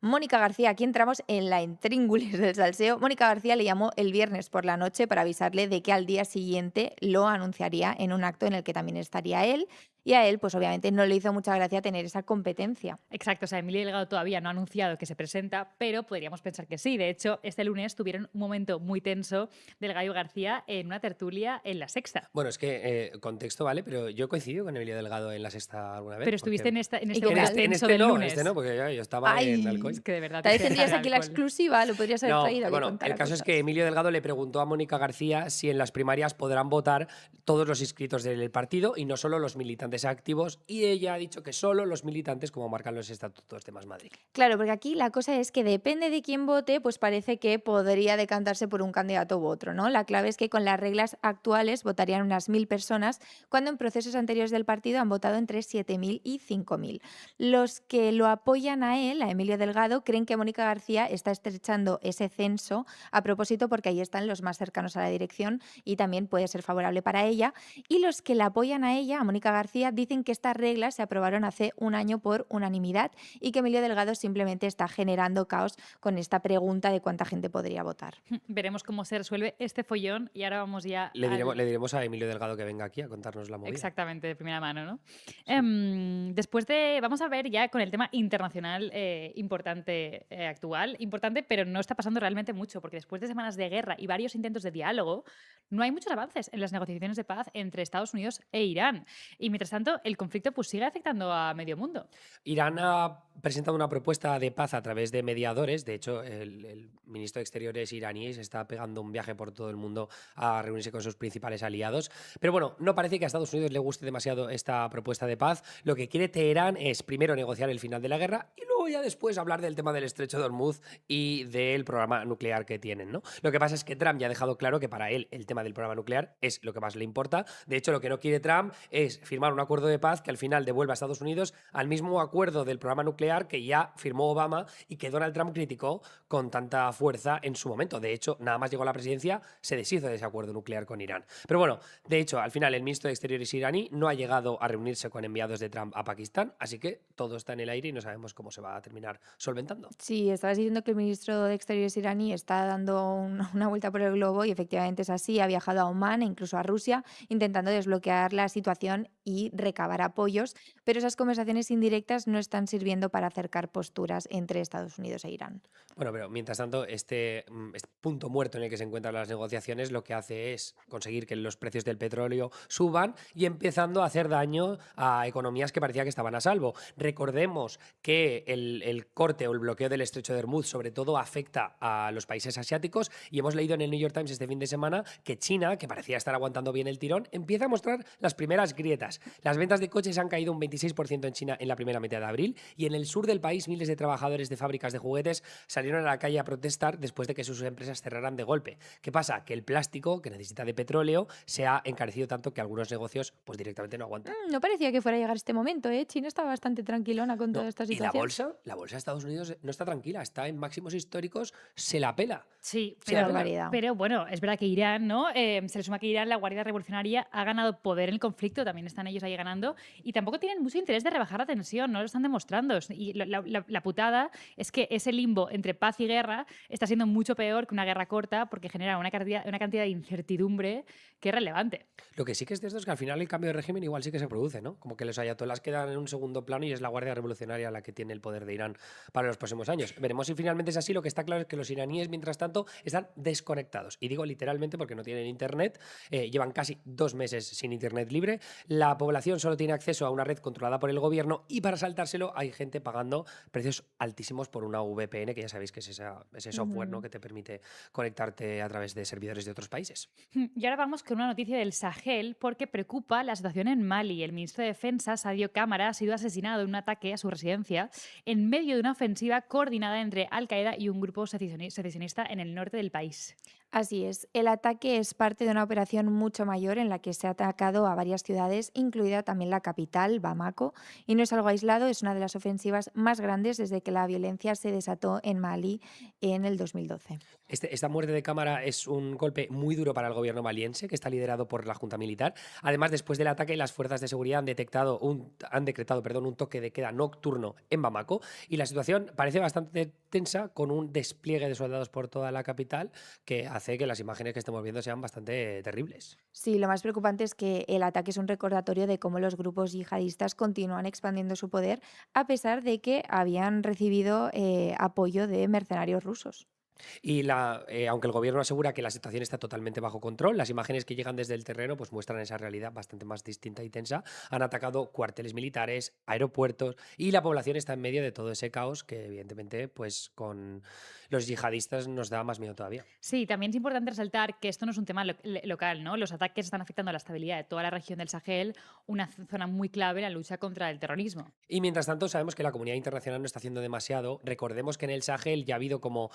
Mónica García, aquí entramos en la intríngulis del salseo. Mónica García le llamó el viernes por la noche para avisarle de que al día siguiente lo anunciaría en un acto en el que también estaría él. Y a él, pues obviamente no le hizo mucha gracia tener esa competencia. Exacto, o sea, Emilio Delgado todavía no ha anunciado que se presenta, pero podríamos pensar que sí. De hecho, este lunes tuvieron un momento muy tenso Delgado y García en una tertulia en La Sexta. Bueno, es que contexto, ¿vale? Pero yo he coincidido con Emilio Delgado en la Sexta alguna vez. Pero estuviste en porque- este ¿Y momento qué tal? tenso del lunes. este no, porque yo estaba Ay, en Alcoy. Es que de verdad. Tal vez tienes que tendrías dejar aquí el la alcohol. exclusiva, lo podrías haber No, traído. que bueno, contara el caso es cosas. que Emilio Delgado le preguntó a Mónica García si en las primarias podrán votar todos los inscritos del partido y no solo los militantes militantes activos y ella ha dicho que solo los militantes, como marcan los estatutos de Más Madrid. Claro, porque aquí la cosa es que depende de quién vote, pues parece que podría decantarse por un candidato u otro, ¿no? La clave es que con las reglas actuales votarían unas 1.000 personas, cuando en procesos anteriores del partido han votado entre 7.000 y 5.000. Los que lo apoyan a él, a Emilio Delgado, creen que Mónica García está estrechando ese censo a propósito porque ahí están los más cercanos a la dirección y también puede ser favorable para ella. Y los que la apoyan a ella, a Mónica García, dicen que estas reglas se aprobaron hace un año por unanimidad y que Emilio Delgado simplemente está generando caos con esta pregunta de cuánta gente podría votar. Veremos cómo se resuelve este follón y ahora vamos ya Le diremos a Emilio Delgado que venga aquí a contarnos la movida. Exactamente, de primera mano, ¿no? Sí. Después de... Vamos a ver ya con el tema internacional importante, actual. Importante, pero no está pasando realmente mucho, porque después de semanas de guerra y varios intentos de diálogo, no hay muchos avances en las negociaciones de paz entre Estados Unidos e Irán. Y mientras tanto, el conflicto pues, sigue afectando a medio mundo. Irán ha presentado una propuesta de paz a través de mediadores. De hecho, el ministro de Exteriores iraní se está pegando un viaje por todo el mundo a reunirse con sus principales aliados. Pero bueno, no parece que a Estados Unidos le guste demasiado esta propuesta de paz. Lo que quiere Teherán es primero negociar el final de la guerra y luego ya después hablar del tema del estrecho de Hormuz y del programa nuclear que tienen, ¿no? Lo que pasa es que Trump ya ha dejado claro que para él el tema del programa nuclear es lo que más le importa. De hecho, lo que no quiere Trump es firmar un acuerdo de paz que al final devuelva a Estados Unidos al mismo acuerdo del programa nuclear que ya firmó Obama y que Donald Trump criticó con tanta fuerza en su momento. De hecho, nada más llegó a la presidencia, se deshizo de ese acuerdo nuclear con Irán. Pero bueno, de hecho, al final el ministro de Exteriores iraní no ha llegado a reunirse con enviados de Trump a Pakistán, así que todo está en el aire y no sabemos cómo se va a terminar solventando. Sí, estabas diciendo que el ministro de Exteriores iraní está dando una vuelta por el globo y efectivamente es así. Ha viajado a Omán e incluso a Rusia intentando desbloquear la situación y recabar apoyos, pero esas conversaciones indirectas no están sirviendo para acercar posturas entre Estados Unidos e Irán. Bueno, pero mientras tanto, este punto muerto en el que se encuentran las negociaciones lo que hace es conseguir que los precios del petróleo suban y empezando a hacer daño a economías que parecía que estaban a salvo. Recordemos que el corte o el bloqueo del estrecho de Hormuz sobre todo afecta a los países asiáticos y hemos leído en el New York Times este fin de semana que China, que parecía estar aguantando bien el tirón, empieza a mostrar las primeras grietas. Las ventas de coches han caído un 26% en China en la primera mitad de abril y en el sur del país miles de trabajadores de fábricas de juguetes salieron a la calle a protestar después de que sus empresas cerraran de golpe. ¿Qué pasa? Que el plástico, que necesita de petróleo, se ha encarecido tanto que algunos negocios pues directamente no aguantan. No parecía que fuera a llegar este momento, ¿eh? China está bastante tranquilona con toda esta Y situación. la bolsa de Estados Unidos no está tranquila, está en máximos históricos, se la pela. Sí, Qué barbaridad. pero bueno, es verdad que Irán, ¿no? Se le suma que Irán, la Guardia Revolucionaria, ha ganado poder en el conflicto, también están ellos ahí ganando, y tampoco tienen mucho interés de rebajar la tensión, no lo están demostrando. Y la putada es que ese limbo entre paz y guerra está siendo mucho peor que una guerra corta porque genera una cantidad de incertidumbre que es relevante. Lo que sí que es cierto es que al final el cambio de régimen igual sí que se produce, ¿no? Como que los ayatolás quedan en un segundo plano y es la Guardia Revolucionaria la que tiene el poder de Irán para los próximos años. Veremos si finalmente es así. Lo que está claro es que los iraníes, mientras tanto, están desconectados. Y digo literalmente porque no tienen internet, llevan casi 2 meses sin internet libre, la población solo tiene acceso a una red controlada por el gobierno y para saltárselo hay gente pagando precios altísimos por una VPN, que ya sabéis que es ese software, ¿no? Ujú. Que te permite conectarte a través de servidores de otros países. Y ahora vamos con una noticia del Sahel porque preocupa la situación en Mali. El ministro de Defensa, Sadio Cámara, ha sido asesinado en un ataque a su residencia en medio de una ofensiva coordinada entre Al-Qaeda y un grupo secesionista en el norte del país. Así es, el ataque es parte de una operación mucho mayor en la que se ha atacado a varias ciudades, incluida también la capital, Bamako, y no es algo aislado, es una de las ofensivas más grandes desde que la violencia se desató en Mali en el 2012. Esta muerte de Cámara es un golpe muy duro para el gobierno maliense, que está liderado por la Junta Militar. Además, después del ataque, las fuerzas de seguridad han decretado un toque de queda nocturno en Bamako y la situación parece bastante tensa con un despliegue de soldados por toda la capital que hace que las imágenes que estemos viendo sean bastante terribles. Sí, lo más preocupante es que el ataque es un recordatorio de cómo los grupos yihadistas continúan expandiendo su poder a pesar de que habían recibido apoyo de mercenarios rusos. Y aunque el gobierno asegura que la situación está totalmente bajo control, las imágenes que llegan desde el terreno pues muestran esa realidad bastante más distinta y tensa. Han atacado cuarteles militares, aeropuertos y la población está en medio de todo ese caos que evidentemente pues con los yihadistas nos da más miedo todavía. Sí, también es importante resaltar que esto no es un tema local, ¿no? Los ataques están afectando a la estabilidad de toda la región del Sahel, una zona muy clave en la lucha contra el terrorismo. Y mientras tanto sabemos que la comunidad internacional no está haciendo demasiado. Recordemos que en el Sahel ya ha habido como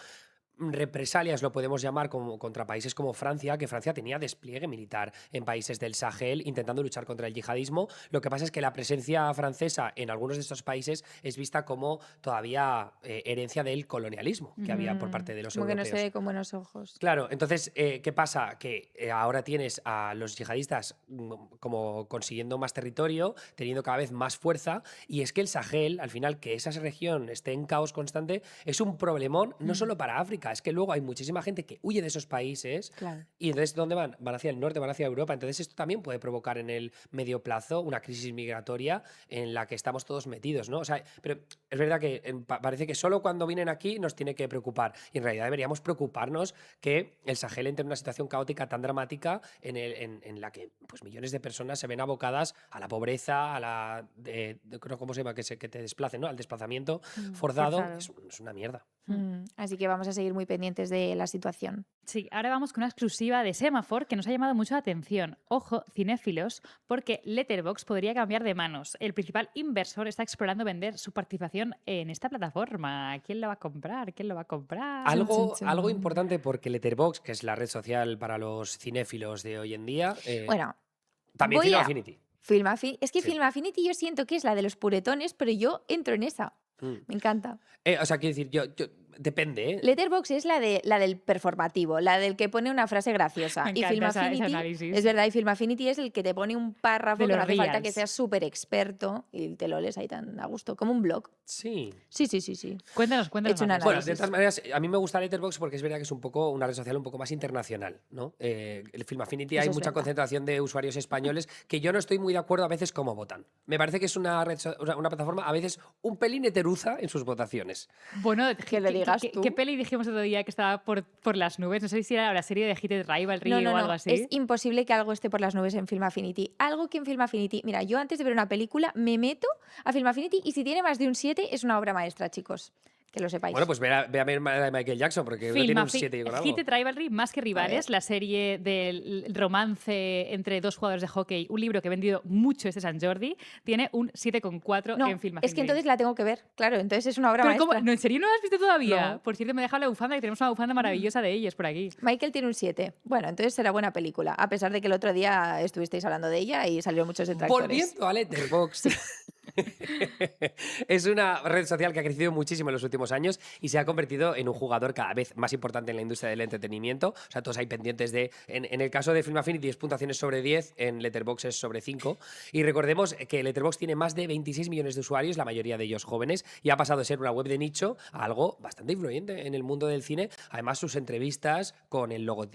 represalias, lo podemos llamar, como contra países como Francia, que Francia tenía despliegue militar en países del Sahel intentando luchar contra el yihadismo. Lo que pasa es que la presencia francesa en algunos de estos países es vista como todavía herencia del colonialismo que había por parte de los Como que no europeos. se ve con buenos ojos. Claro, entonces, ¿qué pasa? Que ahora tienes a los yihadistas como consiguiendo más territorio, teniendo cada vez más fuerza, y es que el Sahel, al final, que esa región esté en caos constante, es un problemón no solo para África, es que luego hay muchísima gente que huye de esos países, Claro. y entonces, ¿dónde van? Van hacia el norte, van hacia Europa. Entonces, esto también puede provocar en el medio plazo una crisis migratoria en la que estamos todos metidos, ¿no? O sea, pero es verdad que parece que solo cuando vienen aquí nos tiene que preocupar, y en realidad deberíamos preocuparnos que el Sahel entre en una situación caótica tan dramática en la que pues, millones de personas se ven abocadas a la pobreza, a la ¿cómo se llama? Que te desplacen, ¿no? Al desplazamiento forzado. forzado. Es una mierda. Así que vamos a seguir muy pendientes de la situación. Sí, ahora vamos con una exclusiva de Semafor que nos ha llamado mucho la atención. Ojo, cinéfilos, porque Letterboxd podría cambiar de manos. El principal inversor está explorando vender su participación en esta plataforma. ¿Quién lo va a comprar? ¿Quién lo va a comprar? Algo importante porque Letterboxd, que es la red social para los cinéfilos de hoy en día, Bueno, también voy Film a- Affinity. Es que Sí. Film Affinity yo siento que es la de los puretones, pero yo entro en esa. Mm. Me encanta. O sea, quiero decir, yo depende, ¿eh? Letterboxd es la del performativo, la del que pone una frase graciosa. Me Y encanta Film ese Affinity, análisis. es verdad, y Film Affinity es el que te pone un párrafo De que los no hace falta que reals. seas súper experto y te lo lees ahí tan a gusto, como un blog. Sí. Sí. Cuéntanos, He hecho un más. Bueno, análisis. de todas maneras, a mí me gusta Letterboxd porque es verdad que es un poco una red social un poco más internacional, ¿no? El Film Affinity Eso hay es mucha verdad. concentración de usuarios españoles que yo no estoy muy de acuerdo a veces cómo votan. Me parece que es una plataforma a veces un pelín heteruza en sus votaciones. Bueno, Que lo digas tú. ¿qué peli dijimos otro día que estaba por las nubes? No sé si era la serie de Heated Rivalry o algo así. Es imposible que algo esté por las nubes en Film Affinity. Algo que en Film Affinity... Mira, yo antes de ver una película me meto a Film Affinity y si tiene más de un 7 es una obra maestra, chicos. Que lo sepáis. Bueno, pues ve a ver la de Michael Jackson porque no tiene un 7 con algo. Heated Rivalry, más que rivales, la serie del romance entre dos jugadores de hockey, un libro que he vendido mucho este San Jordi, tiene un 7,4 no, en Film es que Affinity. entonces la tengo que ver. Claro, entonces es una obra ¿Pero cómo? maestra. ¿No, ¿En serio no la has visto todavía? No. Por cierto, me he dejado la bufanda, que tenemos una bufanda maravillosa de ellos por aquí. Michael tiene un 7. Bueno, entonces será buena película. A pesar de que el otro día estuvisteis hablando de ella y salieron muchos detractores. Volviendo a Letterboxd. Es una red social que ha crecido muchísimo en los últimos años y se ha convertido en un jugador cada vez más importante en la industria del entretenimiento. O sea, todos hay pendientes de... En el caso de Film Affinity es puntuaciones sobre 10, en Letterboxd es sobre 5. Y recordemos que Letterboxd tiene más de 26 millones de usuarios, la mayoría de ellos jóvenes, y ha pasado de ser una web de nicho a algo bastante influyente en el mundo del cine. Además, sus entrevistas con el logo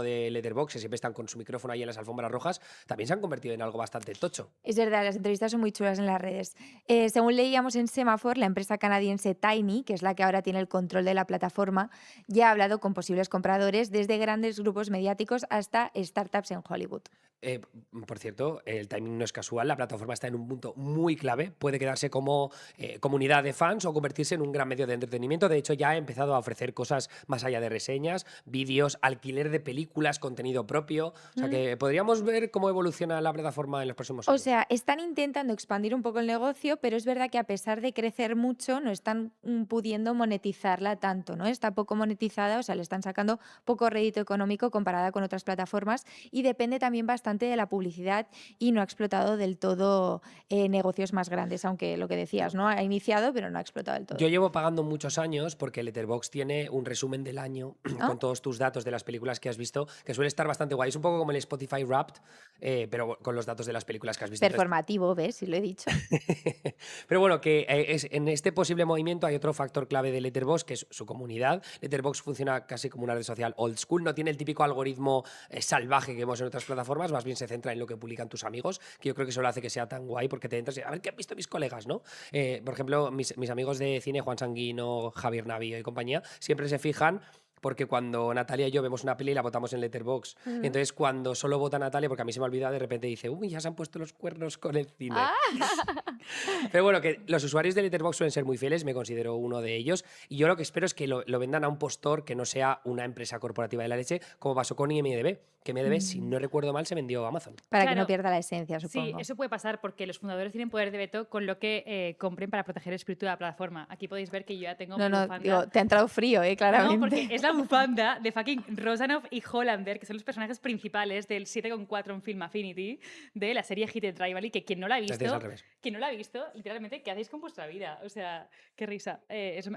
de Letterboxd, que siempre están con su micrófono ahí en las alfombras rojas, también se han convertido en algo bastante tocho. Es verdad, las entrevistas son muy chulas en las redes. Según leíamos en Semafor, la empresa canadiense Tiny, que es la que ahora tiene el control de la plataforma, ya ha hablado con posibles compradores desde grandes grupos mediáticos hasta startups en Hollywood. Por cierto, el timing no es casual, la plataforma está en un punto muy clave, puede quedarse como comunidad de fans o convertirse en un gran medio de entretenimiento. De hecho, ya ha empezado a ofrecer cosas más allá de reseñas, vídeos, alquiler de películas, contenido propio. O sea que podríamos ver cómo evoluciona la plataforma en los próximos años. O sea, están intentando expandir un poco el negocio, pero es verdad que a pesar de crecer mucho, no están pudiendo monetizarla tanto, ¿no? Está poco monetizada, o sea, le están sacando poco rédito económico comparada con otras plataformas y depende también bastante de la publicidad y no ha explotado del todo negocios más grandes, aunque lo que decías, ¿no? Ha iniciado, pero no ha explotado del todo. Yo llevo pagando muchos años porque Letterboxd tiene un resumen del año con todos tus datos de las películas que has visto, que suele estar bastante guay. Es un poco como el Spotify Wrapped, pero con los datos de las películas que has visto. Performativo, ¿ves? Si lo he dicho. Pero bueno, que en este posible movimiento hay otro factor clave de Letterboxd, que es su comunidad. Letterboxd funciona casi como una red social old school, no tiene el típico algoritmo salvaje que vemos en otras plataformas, más bien se centra en lo que publican tus amigos, que yo creo que eso lo hace que sea tan guay, porque te entras y a ver qué han visto mis colegas, ¿no? Por ejemplo, mis amigos de cine, Juan Sanguino, Javier Navío y compañía, siempre se fijan porque cuando Natalia y yo vemos una peli la votamos en Letterboxd. Entonces, cuando solo vota Natalia, porque a mí se me ha olvidado, de repente dice, uy, ya se han puesto los cuernos con el cine. Pero bueno, que los usuarios de Letterboxd suelen ser muy fieles, me considero uno de ellos, y yo lo que espero es que lo vendan a un postor que no sea una empresa corporativa de la leche, como pasó con IMDb, que IMDb, si no recuerdo mal, se vendió a Amazon. Para que Claro. no pierda la esencia, supongo. Sí, eso puede pasar porque los fundadores tienen poder de veto con lo que compren para proteger el espíritu de la plataforma. Aquí podéis ver que yo ya tengo No, bufanda. digo, te ha entrado frío, claramente. No, porque es la bufanda de fucking Rosanov y Hollander, que son los personajes principales del 7,4 en Film Affinity de la serie Hit and Rivalry, que quien no la ha Entonces, visto, al revés. literalmente, ¿qué hacéis con vuestra vida? O sea, qué risa.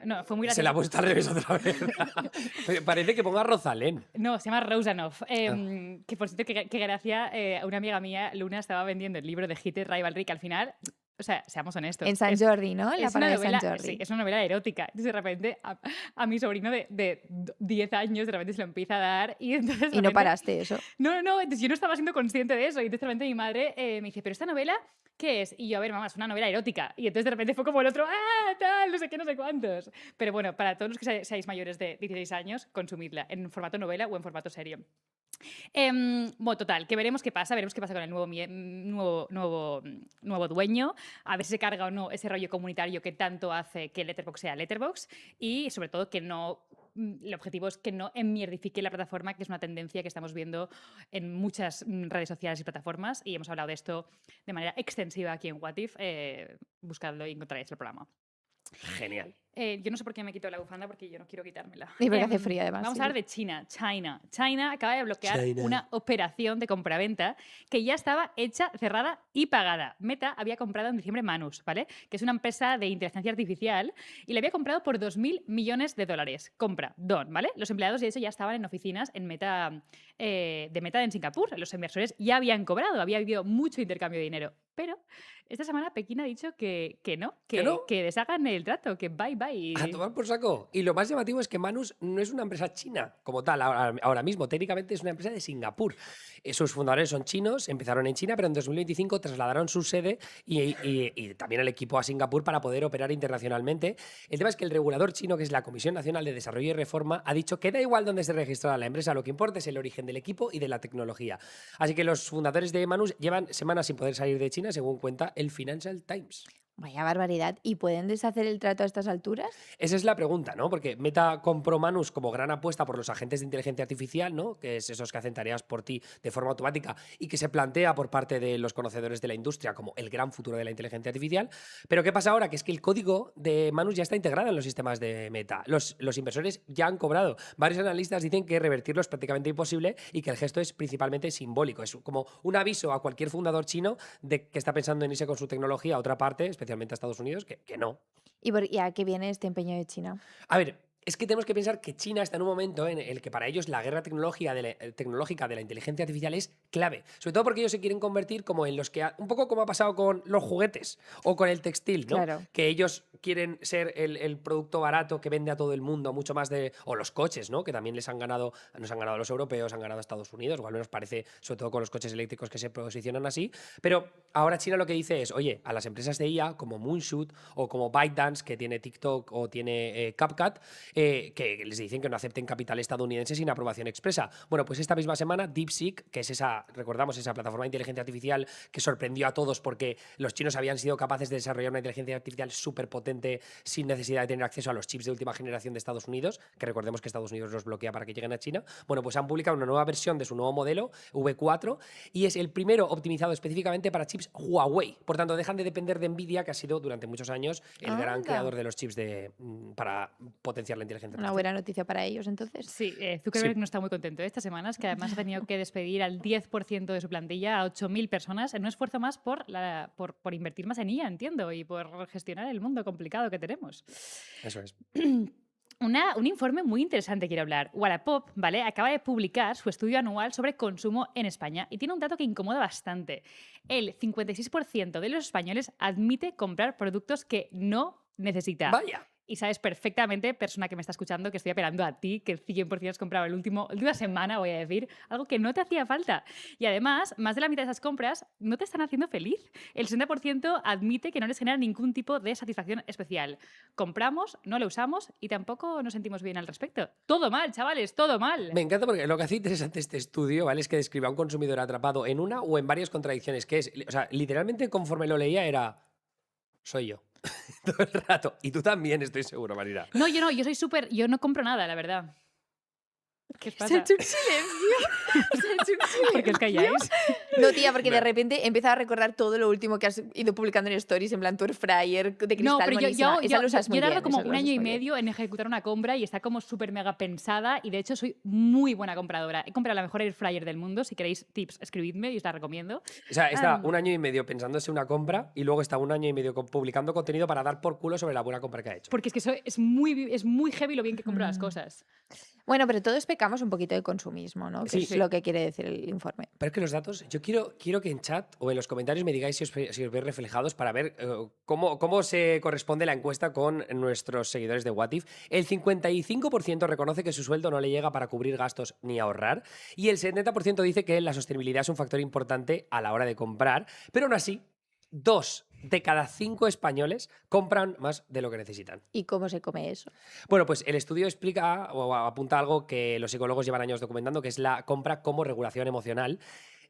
No, fue muy Se la ha gracioso. puesto al revés otra vez. Parece que ponga Rosalén. No, se llama Rosanov. Que por cierto, qué gracia, una amiga mía, Luna, estaba vendiendo el libro de Hit and Rivalry, que al final, o sea, seamos honestos. En San Jordi, ¿no? En la Es una parada de novela, San Jordi. sí, es una novela erótica. Entonces, de repente, a mi sobrino de 10 años, de repente se lo empieza a dar y entonces... de Y no repente- paraste eso. No, entonces yo no estaba siendo consciente de eso. Y entonces de repente mi madre me dice, ¿pero esta novela qué es? Y yo, a ver, mamá, es una novela erótica. Y entonces de repente fue como el otro, tal, no sé qué, no sé cuántos. Pero bueno, para todos los que seáis mayores de 16 años, consumidla en formato novela o en formato serie. Bueno, total, que veremos qué pasa con el nuevo dueño, a ver si se carga o no ese rollo comunitario que tanto hace que Letterboxd sea Letterboxd y sobre todo que no, el objetivo es que no enmierdifique la plataforma, que es una tendencia que estamos viendo en muchas redes sociales y plataformas y hemos hablado de esto de manera extensiva aquí en What If, buscadlo y encontraréis el programa. Genial. Yo no sé por qué me quito la bufanda porque yo no quiero quitármela. Y porque hace frío, además, Vamos sí. a hablar de China. China acaba de bloquear China. una operación de compraventa que ya estaba hecha, cerrada y pagada. Meta había comprado en diciembre Manus, ¿vale? Que es una empresa de inteligencia artificial y la había comprado por $2.000 millones. Compra, ¿vale? Los empleados de hecho ya estaban en oficinas en Meta, de Meta en Singapur. Los inversores ya habían cobrado, había habido mucho intercambio de dinero. Pero esta semana Pekín ha dicho que no, ¿Que no? que deshagan el trato, que bye. A tomar por saco. Y lo más llamativo es que Manus no es una empresa china como tal. Ahora mismo, técnicamente es una empresa de Singapur. Sus fundadores son chinos, empezaron en China, pero en 2025 trasladaron su sede y también el equipo a Singapur para poder operar internacionalmente. El tema es que el regulador chino, que es la Comisión Nacional de Desarrollo y Reforma, ha dicho que da igual dónde se registrara la empresa, lo que importa es el origen del equipo y de la tecnología. Así que los fundadores de Manus llevan semanas sin poder salir de China, según cuenta el Financial Times. Vaya barbaridad. ¿Y pueden deshacer el trato a estas alturas? Esa es la pregunta, ¿no? Porque Meta compró Manus como gran apuesta por los agentes de inteligencia artificial, ¿no? Que es esos que hacen tareas por ti de forma automática y que se plantea por parte de los conocedores de la industria como el gran futuro de la inteligencia artificial. Pero ¿qué pasa ahora? Que es que el código de Manus ya está integrado en los sistemas de Meta. Los inversores ya han cobrado. Varios analistas dicen que revertirlo es prácticamente imposible y que el gesto es principalmente simbólico. Es como un aviso a cualquier fundador chino de que está pensando en irse con su tecnología a otra parte, especialmente a Estados Unidos, que no. ¿Y a qué viene este empeño de China? A ver, es que tenemos que pensar que China está en un momento en el que para ellos la guerra tecnológica de la inteligencia artificial es clave. Sobre todo porque ellos se quieren convertir como en los que... Un poco como ha pasado con los juguetes o con el textil, ¿no? Claro. Que ellos quieren ser el producto barato que vende a todo el mundo, mucho más de... O los coches, ¿no? Que también nos han ganado a los europeos, han ganado a Estados Unidos, o al menos parece, sobre todo con los coches eléctricos que se posicionan así. Pero ahora China lo que dice es, oye, a las empresas de IA como Moonshoot o como ByteDance, que tiene TikTok o tiene CapCut, que les dicen que no acepten capital estadounidense sin aprobación expresa. Bueno, pues esta misma semana DeepSeek, que es esa plataforma de inteligencia artificial que sorprendió a todos porque los chinos habían sido capaces de desarrollar una inteligencia artificial súper potente sin necesidad de tener acceso a los chips de última generación de Estados Unidos, que recordemos que Estados Unidos los bloquea para que lleguen a China. Bueno, pues han publicado una nueva versión de su nuevo modelo, V4, y es el primero optimizado específicamente para chips Huawei. Por tanto, dejan de depender de Nvidia, que ha sido durante muchos años el gran Anda. creador de los chips para potenciar la inteligencia Una artificial. buena noticia para ellos, entonces. Sí, Zuckerberg Sí. no está muy contento estas semanas, que además ha tenido que despedir al 10% de su plantilla, a 8.000 personas, en un esfuerzo más por invertir más en IA, entiendo, y por gestionar el mundo complicado que tenemos. Eso es. Un informe muy interesante quiero hablar. Wallapop, ¿vale? Acaba de publicar su estudio anual sobre consumo en España y tiene un dato que incomoda bastante. El 56% de los españoles admite comprar productos que no necesita. Vaya. Y sabes perfectamente, persona que me está escuchando, que estoy apelando a ti, que 100% has comprado la última semana, voy a decir, algo que no te hacía falta. Y además, más de la mitad de esas compras no te están haciendo feliz. El 60% admite que no les genera ningún tipo de satisfacción especial. Compramos, no lo usamos y tampoco nos sentimos bien al respecto. Todo mal, chavales, todo mal. Me encanta porque lo que hace interesante este estudio, ¿vale? Es que describe a un consumidor atrapado en una o en varias contradicciones, que es, o sea, literalmente conforme lo leía era, soy yo, todo el rato. Y tú también, estoy seguro, Marina. No, yo soy súper, yo no compro nada, la verdad. ¿Qué os Se ha pasa? hecho un silencio. Se ha hecho un silencio. ¿Por qué os calláis? No, tía, porque de repente empieza a recordar todo lo último que has ido publicando en stories, en plan tu air fryer de cristal. No, pero buenísima. Esa lo usas muy he tardado bien, como esa lo un año usas y muy bien. medio en ejecutar una compra y está como súper mega pensada y de hecho soy muy buena compradora. He comprado la mejor air fryer del mundo. Si queréis tips, escribidme y os la recomiendo. O sea, está Ah. un año y medio pensándose una compra y luego está un año y medio publicando contenido para dar por culo sobre la buena compra que ha hecho. Porque es que es muy heavy lo bien que compro las cosas. Bueno, pero todos pecamos un poquito de consumismo, ¿no? Que Sí, es sí. lo que quiere decir el informe. Pero es que los datos, yo quiero que en chat o en los comentarios me digáis si os veis reflejados para ver cómo se corresponde la encuesta con nuestros seguidores de What If. El 55% reconoce que su sueldo no le llega para cubrir gastos ni ahorrar y el 70% dice que la sostenibilidad es un factor importante a la hora de comprar, pero aún así, 2 de cada 5 españoles compran más de lo que necesitan. ¿Y cómo se come eso? Bueno, pues el estudio explica o apunta algo que los psicólogos llevan años documentando, que es la compra como regulación emocional.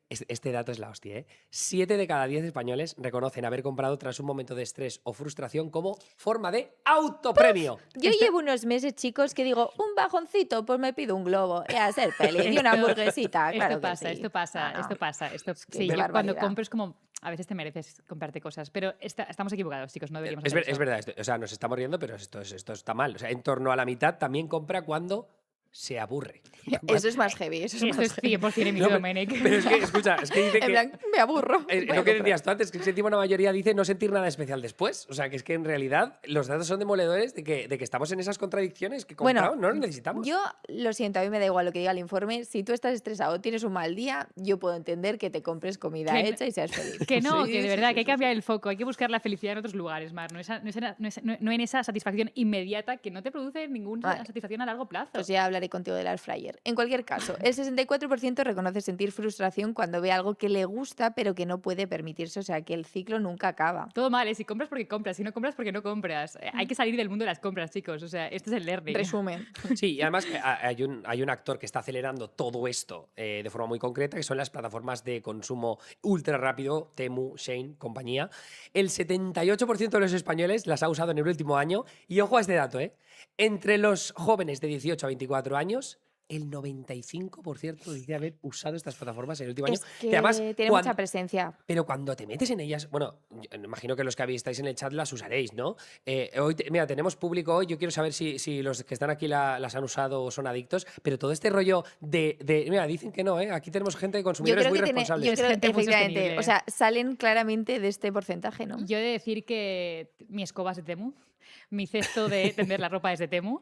Este dato es la hostia, ¿eh? 7 de cada 10 españoles reconocen haber comprado tras un momento de estrés o frustración como forma de autopremio. Yo llevo unos meses, chicos, que digo, un bajoncito, pues me pido un globo y a ser feliz. Y una hamburguesita, claro Esto que pasa, sí. esto pasa, Ah, no. esto pasa. que Sí, qué yo cuando barbaridad. compro es como, a veces te mereces comprarte cosas, pero estamos equivocados, chicos, no deberíamos Es, hacer eso. es verdad, o sea, nos estamos riendo, pero esto está mal. O sea, en torno a la mitad también compra cuando se aburre. Eso es más heavy, eso es Esto más es heavy. 100% Emilio No, Domenech. pero es que, escucha, es que dice En que... plan, me aburro. Es voy a lo que comprar. decías tú antes, que encima una mayoría dice no sentir nada especial después. O sea, que es que en realidad los datos son demoledores de que estamos en esas contradicciones que compramos, no los necesitamos. Yo lo siento, a mí me da igual lo que diga el informe. Si tú estás estresado, tienes un mal día, yo puedo entender que te compres comida Que- hecha y seas feliz. Que no, Sí, que de sí, verdad sí, que hay que sí, cambiar el foco, hay que buscar la felicidad en otros lugares, Mar, no en esa satisfacción inmediata que no te produce ninguna Vale. satisfacción a largo plazo. Pues ya hablaré contigo del air fryer. En cualquier caso, el 64% reconoce sentir frustración cuando ve algo que le gusta pero que no puede permitirse, o sea, que el ciclo nunca acaba. Todo mal, ¿eh? Si compras porque compras, si no compras porque no compras. Hay Mm. que salir del mundo de las compras, chicos, o sea, este es el learning. Resumen. Sí, y además que hay un actor que está acelerando todo esto de forma muy concreta, que son las plataformas de consumo ultra rápido, Temu, Shein, compañía. El 78% de los españoles las ha usado en el último año. Y ojo a este dato, ¿eh? Entre los jóvenes de 18 a 24 años, el 95% dice haber usado estas plataformas en el último año. Es que además, tiene mucha presencia. pero cuando te metes en ellas, bueno, yo imagino que los que estáis en el chat las usaréis, ¿no? Hoy, mira, tenemos público hoy, yo quiero saber si los que están aquí las han usado o son adictos, pero todo este rollo mira, dicen que no, ¿eh? Aquí tenemos gente de Yo consumidores creo muy que tiene, responsables. yo creo, gente muy efectivamente, sostenible. o sea, salen claramente de este porcentaje, ¿no? Yo he de decir que mi escoba es de Temu, mi cesto de tender la ropa es de Temu.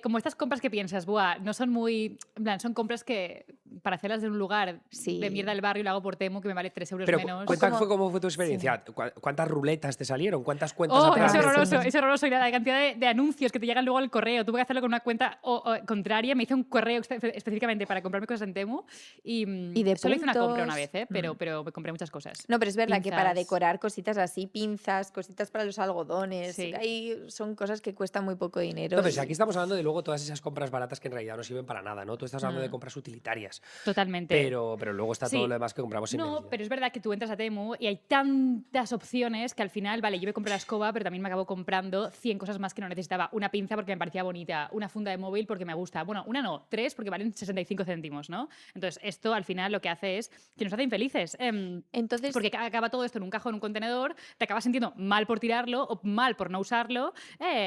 Como estas compras que piensas, buah, no son muy... En plan, son compras que para hacerlas de un lugar Sí. de mierda del barrio lo hago por Temu, que me vale 3 euros Pero menos. cómo fue tu experiencia. ¿Cuántas ruletas te salieron? ¿Cuántas cuentas Oh, atrás? es horroroso. Y la cantidad de anuncios que te llegan luego al correo. Tuve que hacerlo con una cuenta contraria. Me hice un correo específicamente para comprarme cosas en Temu. Y de solo hice una compra puntos. una vez, ¿eh? Pero me compré muchas cosas. No, pero es verdad que para Pinzas. decorar cositas así, pinzas, cositas para los algodones, Sí. ahí son cosas que cuestan muy poco dinero. No, pero si y- aquí estamos hablando de luego todas esas compras baratas que en realidad no sirven para nada, ¿no? Tú estás hablando de Mm. compras utilitarias, Totalmente. pero luego está Sí. todo lo demás que compramos sin No, necesidad. pero es verdad que tú entras a Temu y hay tantas opciones que al final, vale, yo me compré la escoba, pero también me acabo comprando 100 cosas más que no necesitaba. Una pinza porque me parecía bonita, una funda de móvil porque me gusta. Bueno, una no, 3 porque valen 65 céntimos, ¿no? Entonces, esto al final lo que hace es que nos hace infelices. Entonces, Porque acaba todo esto en un cajón, en un contenedor, te acabas sintiendo mal por tirarlo o mal por no usarlo,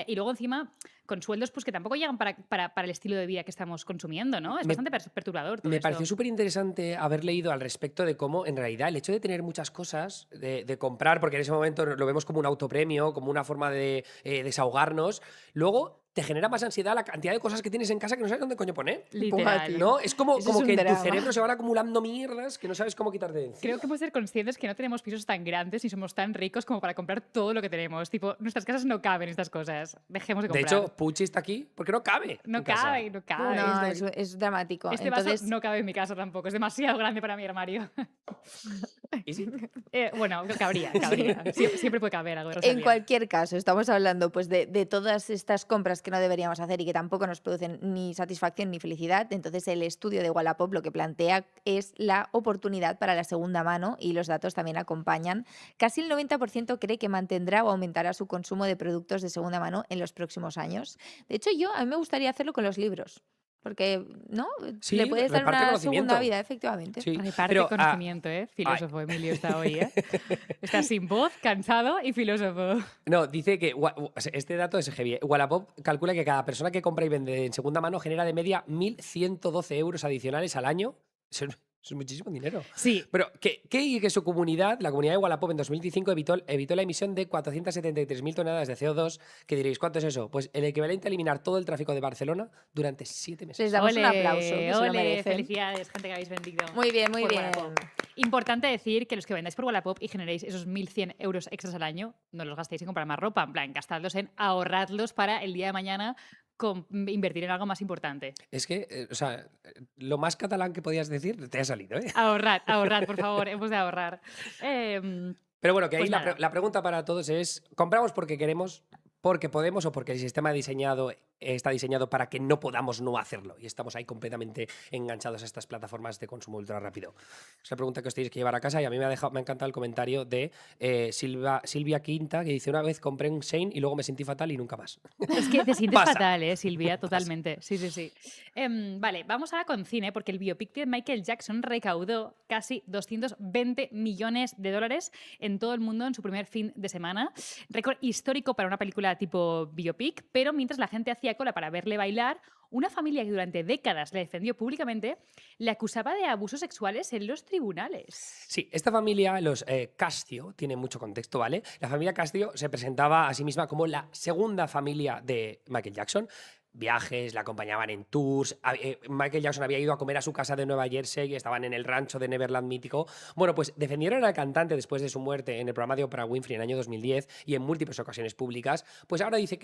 y luego encima con sueldos pues que tampoco llegan para el estilo de vida que estamos consumiendo, ¿no? Es Me- bastante perturbador todo Me esto. pareció súper interesante haber leído al respecto de cómo, en realidad, el hecho de tener muchas cosas, de comprar, porque en ese momento lo vemos como un autopremio, como una forma de desahogarnos, luego te genera más ansiedad la cantidad de cosas que tienes en casa que no sabes dónde coño poner. Literal. ¿No? Es como, Eso como es que un en tu drama. cerebro se van acumulando mierdas que no sabes cómo quitarte de encima. Creo que hemos de ser conscientes que no tenemos pisos tan grandes ni somos tan ricos como para comprar todo lo que tenemos. Tipo, nuestras casas no caben estas cosas. Dejemos de De comprar. hecho, Pucci está aquí porque no cabe. no en casa. cabe, no cabe. No, es dramático. Este Entonces, vaso no cabe en mi casa tampoco. Es demasiado grande para mi armario. ¿Y sí? Bueno, cabría. Siempre puede caber algo de en Rosalía. cualquier caso, estamos hablando pues de todas estas compras que no deberíamos hacer y que tampoco nos producen ni satisfacción ni felicidad. Entonces, el estudio de Wallapop lo que plantea es la oportunidad para la segunda mano y los datos también acompañan. Casi el 90% cree que mantendrá o aumentará su consumo de productos de segunda mano en los próximos años. De hecho, a mí me gustaría hacerlo con los libros. Porque, ¿no? Sí, Le puedes dar reparte una conocimiento. segunda vida, efectivamente. Sí, Reparte pero, conocimiento, ¿eh? Filósofo Emilio está hoy, ¿eh? Está sin voz, cansado y filósofo. No, dice que este dato es heavy. Wallapop calcula que cada persona que compra y vende en segunda mano genera de media 1.112 euros adicionales al año. Eso es muchísimo dinero. Sí. Pero que su comunidad, la comunidad de Wallapop en 2025 evitó la emisión de 473.000 toneladas de CO2. Que diréis, ¿cuánto es eso? Pues el equivalente a eliminar todo el tráfico de Barcelona durante 7 meses. Les damos un aplauso, que se lo ole, merecen. felicidades, gente que habéis vendido. Muy bien, muy por bien. Wallapop. Importante decir que los que vendáis por Wallapop y generéis esos 1.100 euros extras al año, no los gastéis en comprar más ropa, en plan, gastadlos en ahorradlos para el día de mañana invertir en algo más importante. Es que, lo más catalán que podías decir te ha salido, ¿eh? Ahorrad, por favor, hemos de ahorrar. Pero bueno, que ahí Pues nada. la pregunta para todos es, ¿compramos porque queremos, porque podemos o porque el sistema está diseñado para que no podamos no hacerlo? Y estamos ahí completamente enganchados a estas plataformas de consumo ultra rápido. Es la pregunta que os tenéis que llevar a casa y a mí me ha encantado el comentario de Silvia Quinta, que dice, una vez compré un Shane y luego me sentí fatal y nunca más. Es que te sientes Pasa. fatal, Silvia, totalmente. Sí. Vale, vamos ahora con cine, porque el biopic de Michael Jackson recaudó casi 220 millones de dólares en todo el mundo en su primer fin de semana. Récord histórico para una película tipo biopic, pero mientras la gente hacía cola para verle bailar, una familia que durante décadas le defendió públicamente le acusaba de abusos sexuales en los tribunales. Sí, esta familia, los Castillo, tiene mucho contexto, ¿vale? La familia Castillo se presentaba a sí misma como la segunda familia de Michael Jackson. Viajes, la acompañaban en tours. Michael Jackson había ido a comer a su casa de Nueva Jersey y estaban en el rancho de Neverland mítico. Bueno, pues defendieron al cantante después de su muerte en el programa de Oprah Winfrey en el año 2010 y en múltiples ocasiones públicas. Pues ahora dicen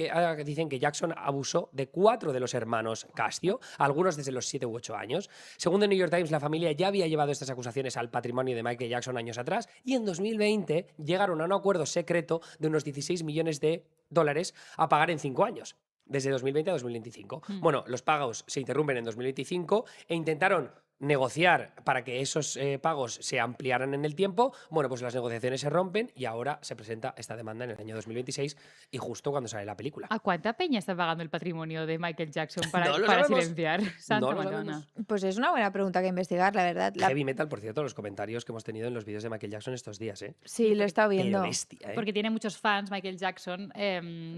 que Jackson abusó de 4 de los hermanos Castillo, algunos desde los 7 u 8 años. Según The New York Times, la familia ya había llevado estas acusaciones al patrimonio de Michael Jackson años atrás y en 2020 llegaron a un acuerdo secreto de unos 16 millones de dólares a pagar en 5 años. Desde 2020 a 2025. Bueno, los pagos se interrumpen en 2025 e intentaron negociar para que esos pagos se ampliaran en el tiempo. Bueno, pues las negociaciones se rompen y ahora se presenta esta demanda en el año 2026 y justo cuando sale la película. ¿A cuánta peña está pagando el patrimonio de Michael Jackson para, No lo para sabemos. silenciar? Santa No lo Madonna. sabemos. Pues es una buena pregunta que investigar, la verdad. Heavy metal, por cierto, los comentarios que hemos tenido en los vídeos de Michael Jackson estos días, ¿eh? Sí, lo he estado viendo. Pero bestia, ¿eh? Porque tiene muchos fans, Michael Jackson,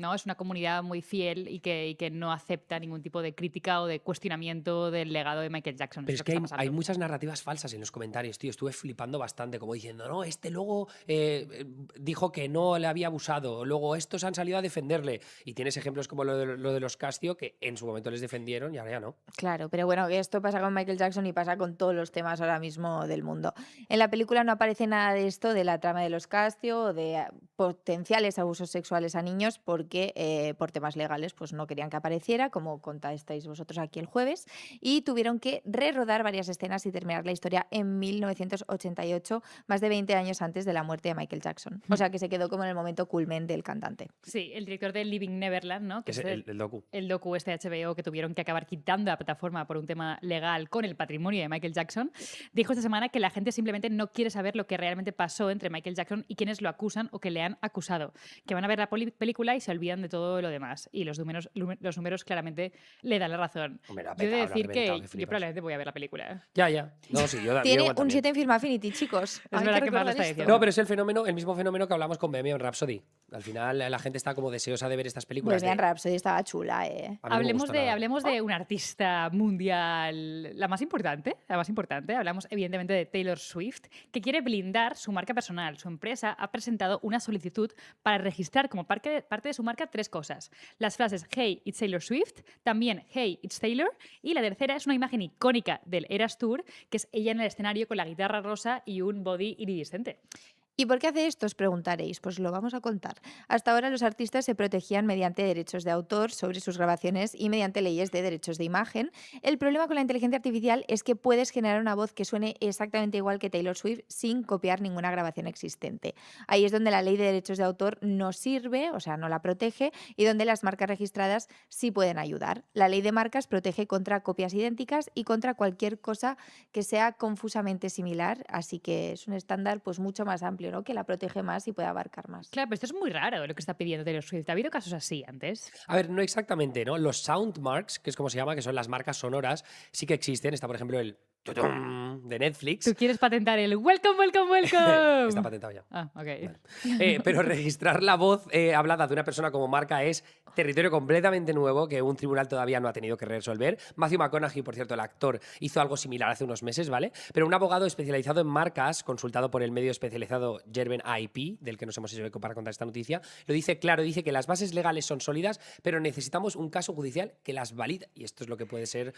¿no? Es una comunidad muy fiel y que no acepta ningún tipo de crítica o de cuestionamiento del legado de Michael Jackson. Pero Es es lo que está pasando. hay muchas narrativas falsas en los comentarios, tío. Estuve flipando bastante, como diciendo, no, este luego dijo que no le había abusado, luego estos han salido a defenderle. Y tienes ejemplos como lo de los Castillo, que en su momento les defendieron y ahora ya no. Claro, pero bueno, que esto pasa con Michael Jackson y pasa con todos los temas ahora mismo del mundo. En la película no aparece nada de esto, de la trama de los Castillo o de potenciales abusos sexuales a niños, porque por temas legales pues no querían que apareciera, como contasteis vosotros aquí el jueves, y tuvieron que rerodar varias escenas y terminar la historia en 1988, más de 20 años antes de la muerte de Michael Jackson. O sea que se quedó como en el momento culmen del cantante. Sí, el director de Living Neverland, ¿no? Que es el docu. El docu este HBO que tuvieron que acabar quitando la plataforma por un tema legal con el patrimonio de Michael Jackson, dijo esta semana que la gente simplemente no quiere saber lo que realmente pasó entre Michael Jackson y quienes lo acusan o que le han acusado, que van a ver la película y se olvidan de todo lo demás. Y los números claramente le dan la razón. Hombre, Yo he de decir que yo probablemente voy a ver la película, Ya. No, sí, yo Tiene igual un también. 7 en Film Affinity, chicos. Hay verdad que Mar lo recordar está esto. diciendo. No, pero es el mismo fenómeno que hablamos con Bohemian Rhapsody. Al final la gente está como deseosa de ver estas películas. Bohemian Rhapsody estaba chula, ¿eh? A mí no me gusta nada. Hablemos de una artista mundial, la más importante. Hablamos evidentemente de Taylor Swift, que quiere blindar su marca personal. Su empresa ha presentado una solicitud para registrar como parte de su marca 3 cosas. Las frases Hey, it's Taylor Swift, también Hey, it's Taylor, y la tercera es una imagen icónica del Eras Tour, que es ella en el escenario con la guitarra rosa y un body iridiscente. ¿Y por qué hace esto? Os preguntaréis. Pues lo vamos a contar. Hasta ahora los artistas se protegían mediante derechos de autor sobre sus grabaciones y mediante leyes de derechos de imagen. El problema con la inteligencia artificial es que puedes generar una voz que suene exactamente igual que Taylor Swift sin copiar ninguna grabación existente. Ahí es donde la ley de derechos de autor no sirve, o sea, no la protege, y donde las marcas registradas sí pueden ayudar. La ley de marcas protege contra copias idénticas y contra cualquier cosa que sea confusamente similar, así que es un estándar pues mucho más amplio, ¿no? Que la protege más y puede abarcar más. Claro, pero esto es muy raro lo que está pidiendo Taylor Swift. ¿Ha habido casos así antes? A ver, no exactamente, ¿no? Los sound marks, que es como se llama, que son las marcas sonoras, sí que existen. Está, por ejemplo, el tutum de Netflix. ¿Tú quieres patentar el welcome, welcome, welcome? Está patentado ya. Ah, ok. Vale. Pero registrar la voz hablada de una persona como marca es territorio completamente nuevo que un tribunal todavía no ha tenido que resolver. Matthew McConaughey, por cierto, el actor, hizo algo similar hace unos meses, ¿vale? Pero un abogado especializado en marcas, consultado por el medio especializado Gerben IP, del que nos hemos hecho eco para contar esta noticia, lo dice claro, dice que las bases legales son sólidas, pero necesitamos un caso judicial que las valida. Y esto es lo que puede ser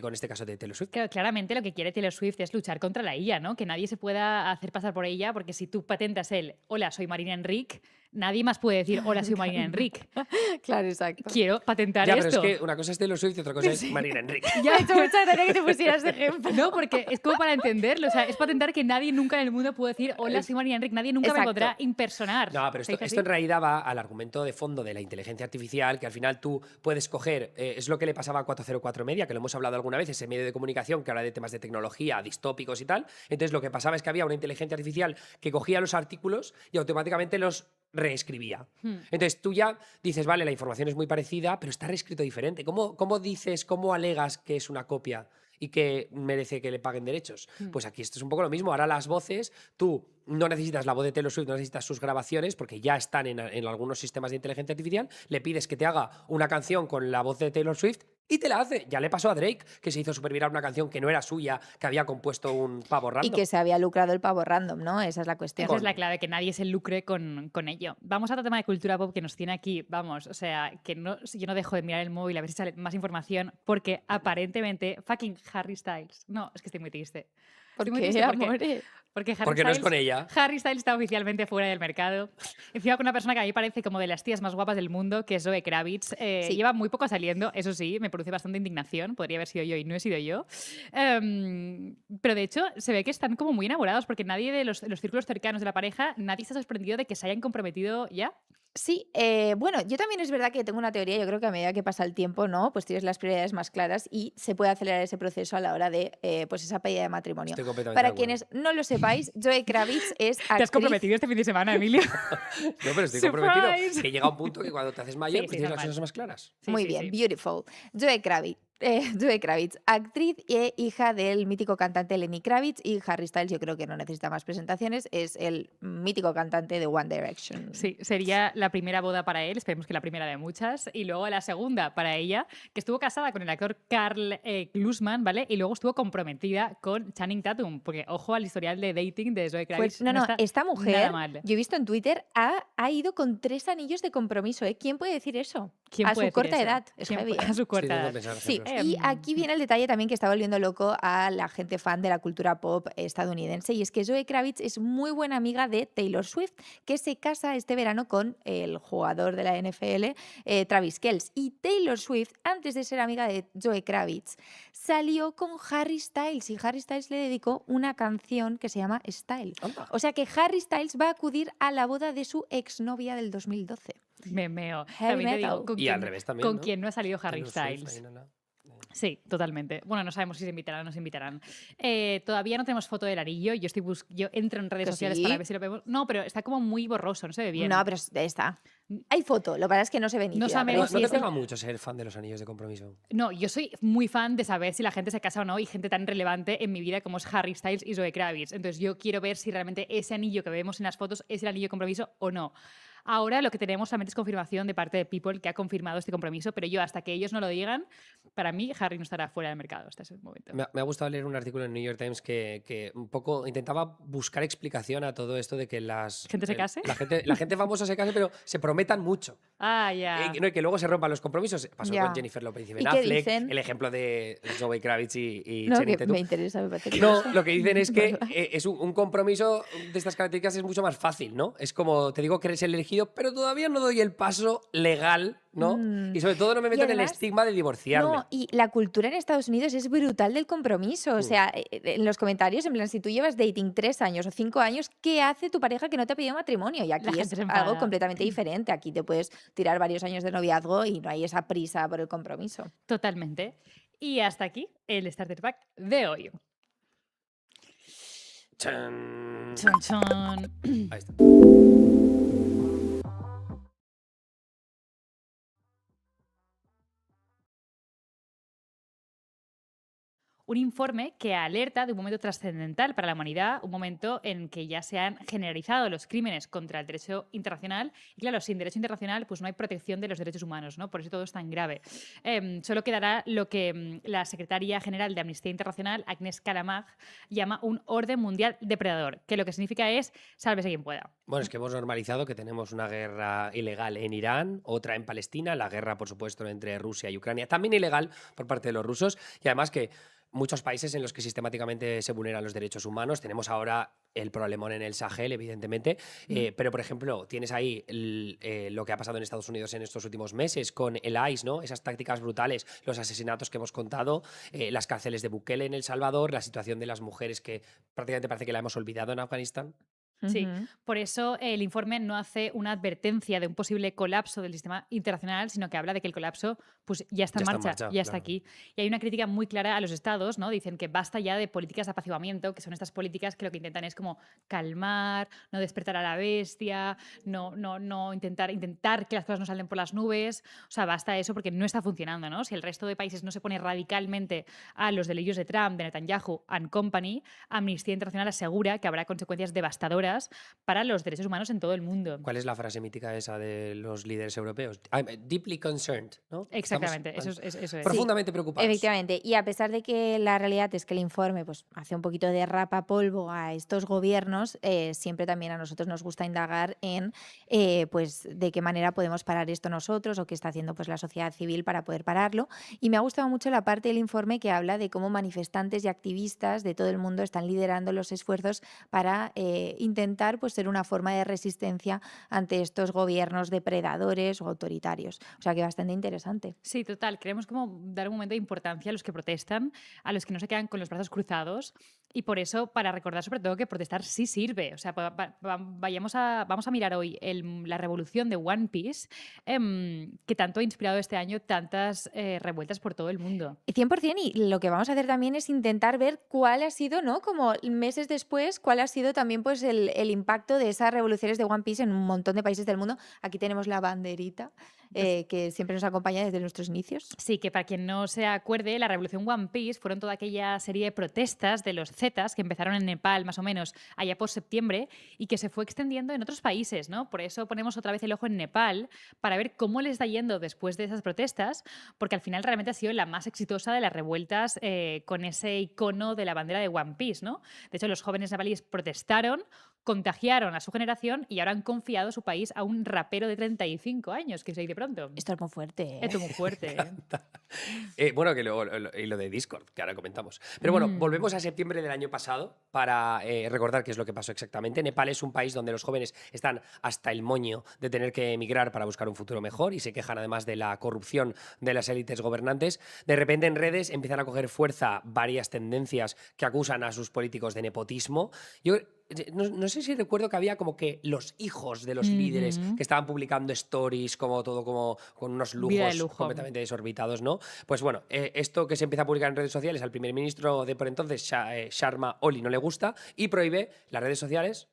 con este caso de Taylor Swift. Claro, claramente lo que quiere Taylor Swift es luchar contra la IA, ¿no? Que nadie se pueda hacer pasar por ella, porque si tú patentas el hola, soy Marina Enrique, nadie más puede decir hola, soy Marina Enrique. Claro, exacto. Quiero patentar Ya, esto. pero es que una cosa es Taylor Swift y otra cosa es Marina Enrique. Ya, he hecho mucha gracia que te pusieras de ejemplo. No, porque es como para entenderlo. O sea, es patentar que nadie nunca en el mundo puede decir hola, soy Marina Enrique. Nadie nunca me Exacto. podrá impersonar. No, pero ¿Se dice esto en así? realidad va al argumento de fondo de la inteligencia artificial, que al final tú puedes coger, es lo que le pasaba a 404 Media, que lo hemos hablado alguna vez, ese medio de comunicación que habla de temas de tecnología, distópicos y tal. Entonces lo que pasaba es que había una inteligencia artificial que cogía los artículos y automáticamente los reescribía. Entonces tú ya dices, vale, la información es muy parecida, pero está reescrito diferente. ¿Cómo dices, cómo alegas que es una copia y que merece que le paguen derechos? Pues aquí esto es un poco lo mismo. Ahora las voces, tú no necesitas la voz de Taylor Swift, no necesitas sus grabaciones, porque ya están en algunos sistemas de inteligencia artificial, le pides que te haga una canción con la voz de Taylor Swift y te la hace. Ya le pasó a Drake, que se hizo súper viral una canción que no era suya, que había compuesto un pavo random. Y que se había lucrado el pavo random, ¿no? Esa es la cuestión. Esa es la clave, que nadie se lucre con ello. Vamos a otro tema de cultura pop que nos tiene aquí, vamos, o sea, que no, yo no dejo de mirar el móvil a ver si sale más información, porque aparentemente fucking Harry Styles. No, es que estoy muy triste. ¿Por Estoy muy qué, triste amore? porque Harry Porque no es Styles- con ella. Harry Styles está oficialmente fuera del mercado. Encima con una persona que a mí parece como de las tías más guapas del mundo, que es Zoe Kravitz. Sí. Lleva muy poco saliendo, eso sí, me produce bastante indignación. Podría haber sido yo y no he sido yo. Pero de hecho, se ve que están como muy enamorados porque nadie de los círculos cercanos de la pareja, nadie está sorprendido de que se hayan comprometido ya. Sí, bueno, yo también es verdad que tengo una teoría, yo creo que a medida que pasa el tiempo, ¿no? Pues tienes las prioridades más claras y se puede acelerar ese proceso a la hora de pues esa pedida de matrimonio. Estoy completamente de Para acuerdo. quienes no lo sepáis, Zoe Kravitz es ¿Te has actriz. comprometido este fin de semana, Emilio? No, pero estoy Surprise. comprometido. Que llega un punto que cuando te haces mayor, Sí, pues sí, tienes las normal. cosas más claras. Sí, Muy sí, bien, sí. beautiful. Zoe Kravitz, actriz e hija del mítico cantante Lenny Kravitz, y Harry Styles, yo creo que no necesita más presentaciones, es el mítico cantante de One Direction. Sí, sería la primera boda para él, esperemos que la primera de muchas, y luego la segunda para ella, que estuvo casada con el actor Karl Glusman, ¿vale? Y luego estuvo comprometida con Channing Tatum, porque ojo al historial de dating de Zoe Kravitz. Pues, no, esta mujer, nada mal. yo he visto en Twitter, ha ido con 3 anillos de compromiso, ¿eh? ¿Quién puede decir eso? ¿Quién a puede su decir corta eso? edad, es ¿Quién heavy, puede- ¿eh? A su Sí, corta tengo que edad. pensar Sí, ejemplos. y aquí viene el detalle también que está volviendo loco a la gente fan de la cultura pop estadounidense, y es que Zoe Kravitz es muy buena amiga de Taylor Swift, que se casa este verano con el jugador de la NFL, Travis Kelce. Y Taylor Swift, antes de ser amiga de Zoe Kravitz, salió con Harry Styles, y Harry Styles le dedicó una canción que se llama Style. Anda. O sea que Harry Styles va a acudir a la boda de su exnovia del 2012. Me meo. Heavy También te metal. digo, con Y quién- al revés también, ¿Con ¿no? quién no ha salido Harry Taylor Swift, Styles? ahí no la- Sí, totalmente. Bueno, no sabemos si se invitarán o no se invitarán. Todavía no tenemos foto del anillo. Yo entro en redes ¿Que sociales sí? para ver si lo vemos. No, pero está como muy borroso, no se ve bien. No, pero está. Hay foto, lo que pasa es que no se ve No nítida, sabemos pero No, si no te es el- pega mucho ser fan de los anillos de compromiso. No, yo soy muy fan de saber si la gente se casa o no y gente tan relevante en mi vida como es Harry Styles y Zoe Kravitz. Entonces yo quiero ver si realmente ese anillo que vemos en las fotos es el anillo de compromiso o no. Ahora lo que tenemos solamente es confirmación de parte de People que ha confirmado este compromiso, pero yo hasta que ellos no lo digan, para mí Harry no estará fuera del mercado hasta ese momento. Me ha gustado leer un artículo en New York Times que un poco intentaba buscar explicación a todo esto de que ¿Gente se case? la gente famosa se case, pero se prometan mucho. Ah, ya. No, y que luego se rompan los compromisos. Pasó Ya. con Jennifer López y Ben ¿Y qué Affleck, dicen? el ejemplo de Zoe Kravitz y No, Channing que Tatum. me interesa, me parece No, curioso. lo que dicen es que ¿Verdad? es un compromiso de estas características es mucho más fácil, ¿no? Es como, te digo que eres el elegido, pero todavía no doy el paso legal, ¿no? Mm. Y sobre todo no me Y meto en el además- estigma de divorciarme. No, y la cultura en Estados Unidos es brutal del compromiso. O Mm. sea, en los comentarios, en plan, si tú llevas dating 3 años o 5 años, ¿qué hace tu pareja que no te ha pedido matrimonio? Y La aquí gente es se algo enfada. completamente diferente. Aquí te puedes tirar varios años de noviazgo y no hay esa prisa por el compromiso. Totalmente. Y hasta aquí el Starter Pack de hoy. Chan. Chon, chon. Ahí está. Un informe que alerta de un momento trascendental para la humanidad, un momento en que ya se han generalizado los crímenes contra el derecho internacional. Y claro, sin derecho internacional pues no hay protección de los derechos humanos, ¿no? Por eso todo es tan grave. Solo quedará lo que la secretaria general de Amnistía Internacional, Agnès Callamard, llama un orden mundial depredador, que lo que significa es sálvese quien pueda. Bueno, es que hemos normalizado que tenemos una guerra ilegal en Irán, otra en Palestina, la guerra, por supuesto, entre Rusia y Ucrania, también ilegal por parte de los rusos, y además que muchos países en los que sistemáticamente se vulneran los derechos humanos. Tenemos ahora el problemón en el Sahel, evidentemente, pero, por ejemplo, tienes ahí lo que ha pasado en Estados Unidos en estos últimos meses con el ICE, ¿no? Esas tácticas brutales, los asesinatos que hemos contado, las cárceles de Bukele en El Salvador, la situación de las mujeres que prácticamente parece que la hemos olvidado en Afganistán. Sí, Ujú. por eso el informe no hace una advertencia de un posible colapso del sistema internacional, sino que habla de que el colapso pues, ya está en marcha, ya está claro. aquí. Y hay una crítica muy clara a los estados, ¿no? Dicen que basta ya de políticas de apaciguamiento, que son estas políticas que lo que intentan es como calmar, no despertar a la bestia, no intentar que las cosas no salen por las nubes. O sea, basta eso porque no está funcionando, ¿no? Si el resto de países no se pone radicalmente a los delirios de Trump, de Netanyahu and company, Amnistía Internacional asegura que habrá consecuencias devastadoras para los derechos humanos en todo el mundo. ¿Cuál es la frase mítica esa de los líderes europeos? I'm deeply concerned, ¿no? Exactamente, Estamos eso es. profundamente preocupados. Efectivamente, y a pesar de que la realidad es que el informe pues, hace un poquito de rapapolvo a estos gobiernos, siempre también a nosotros nos gusta indagar en pues, de qué manera podemos parar esto nosotros o qué está haciendo pues, la sociedad civil para poder pararlo. Y me ha gustado mucho la parte del informe que habla de cómo manifestantes y activistas de todo el mundo están liderando los esfuerzos para intentar pues, ser una forma de resistencia ante estos gobiernos depredadores o autoritarios. O sea que bastante interesante. Sí, total. Queremos como dar un momento de importancia a los que protestan, a los que no se quedan con los brazos cruzados y por eso para recordar sobre todo que protestar sí sirve. O sea, vamos a mirar hoy la revolución de One Piece que tanto ha inspirado este año tantas revueltas por todo el mundo. 100%, y lo que vamos a hacer también es intentar ver cuál ha sido, ¿no? Como meses después, cuál ha sido también pues el impacto de esas revoluciones de One Piece en un montón de países del mundo. Aquí tenemos la banderita que siempre nos acompaña desde nuestros inicios. Sí, que para quien no se acuerde, la revolución One Piece fueron toda aquella serie de protestas de los Zetas que empezaron en Nepal más o menos allá por septiembre y que se fue extendiendo en otros países, ¿no? Por eso ponemos otra vez el ojo en Nepal para ver cómo les está yendo después de esas protestas, porque al final realmente ha sido la más exitosa de las revueltas con ese icono de la bandera de One Piece, ¿no? De hecho, los jóvenes nepalíes protestaron, contagiaron a su generación y ahora han confiado su país a un rapero de 35 años, que se dice pronto. Esto es muy fuerte, ¿eh? Esto es muy fuerte. Bueno, que luego y lo de Discord, que ahora comentamos. Pero bueno, volvemos a septiembre del año pasado para recordar qué es lo que pasó exactamente. Nepal es un país donde los jóvenes están hasta el moño de tener que emigrar para buscar un futuro mejor y se quejan además de la corrupción de las élites gobernantes. De repente en redes empiezan a coger fuerza varias tendencias que acusan a sus políticos de nepotismo. no sé si recuerdo que había como que los hijos de los líderes Ujú. que estaban publicando stories, como todo como con unos Vida de lujos lujo. completamente desorbitados, ¿no? Pues bueno, esto que se empieza a publicar en redes sociales al primer ministro de por entonces, Sharma Oli, no le gusta y prohíbe las redes sociales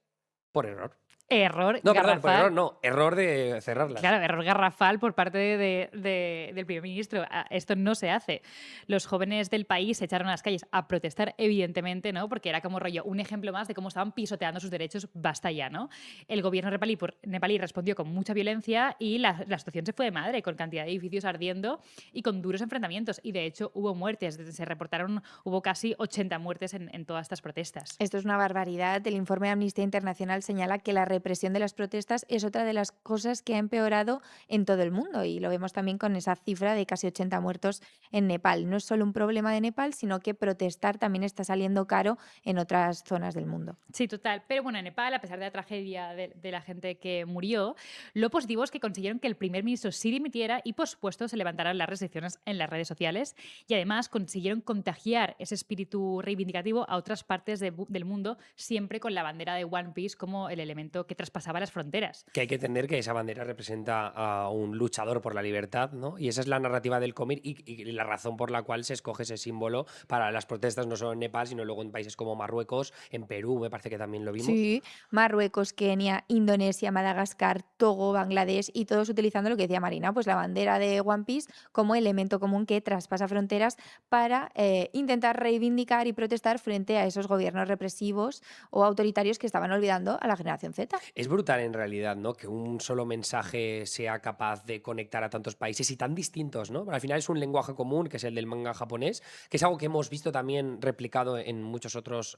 por error. Error No, perdón, por garrafal. error no, error de cerrarlas. Claro, error garrafal por parte del primer ministro. Esto no se hace. Los jóvenes del país se echaron a las calles a protestar, evidentemente, ¿no? Porque era como rollo, un ejemplo más de cómo estaban pisoteando sus derechos, basta ya, ¿no? El gobierno nepalí respondió con mucha violencia y la situación se fue de madre, con cantidad de edificios ardiendo y con duros enfrentamientos. Y de hecho hubo muertes, se reportaron, hubo casi 80 muertes en todas estas protestas. Esto es una barbaridad. El informe de Amnistía Internacional señala que la represión de las protestas es otra de las cosas que ha empeorado en todo el mundo y lo vemos también con esa cifra de casi 80 muertos en Nepal. No es solo un problema de Nepal, sino que protestar también está saliendo caro en otras zonas del mundo. Sí, total. Pero bueno, en Nepal, a pesar de la tragedia de la gente que murió, lo positivo es que consiguieron que el primer ministro sí dimitiera y, por supuesto, se levantaran las restricciones en las redes sociales y además consiguieron contagiar ese espíritu reivindicativo a otras partes del mundo, siempre con la bandera de One Piece como el elemento que traspasaba las fronteras. Que hay que entender que esa bandera representa a un luchador por la libertad, ¿no? Y esa es la narrativa del cómic y la razón por la cual se escoge ese símbolo para las protestas, no solo en Nepal, sino luego en países como Marruecos, en Perú, me parece que también lo vimos. Sí, Marruecos, Kenia, Indonesia, Madagascar, Togo, Bangladesh y todos utilizando lo que decía Marina, pues la bandera de One Piece como elemento común que traspasa fronteras para intentar reivindicar y protestar frente a esos gobiernos represivos o autoritarios que estaban olvidando a la generación Z. Es brutal en realidad, ¿no? Que un solo mensaje sea capaz de conectar a tantos países y tan distintos, ¿no? Pero al final es un lenguaje común, que es el del manga japonés, que es algo que hemos visto también replicado en muchos otros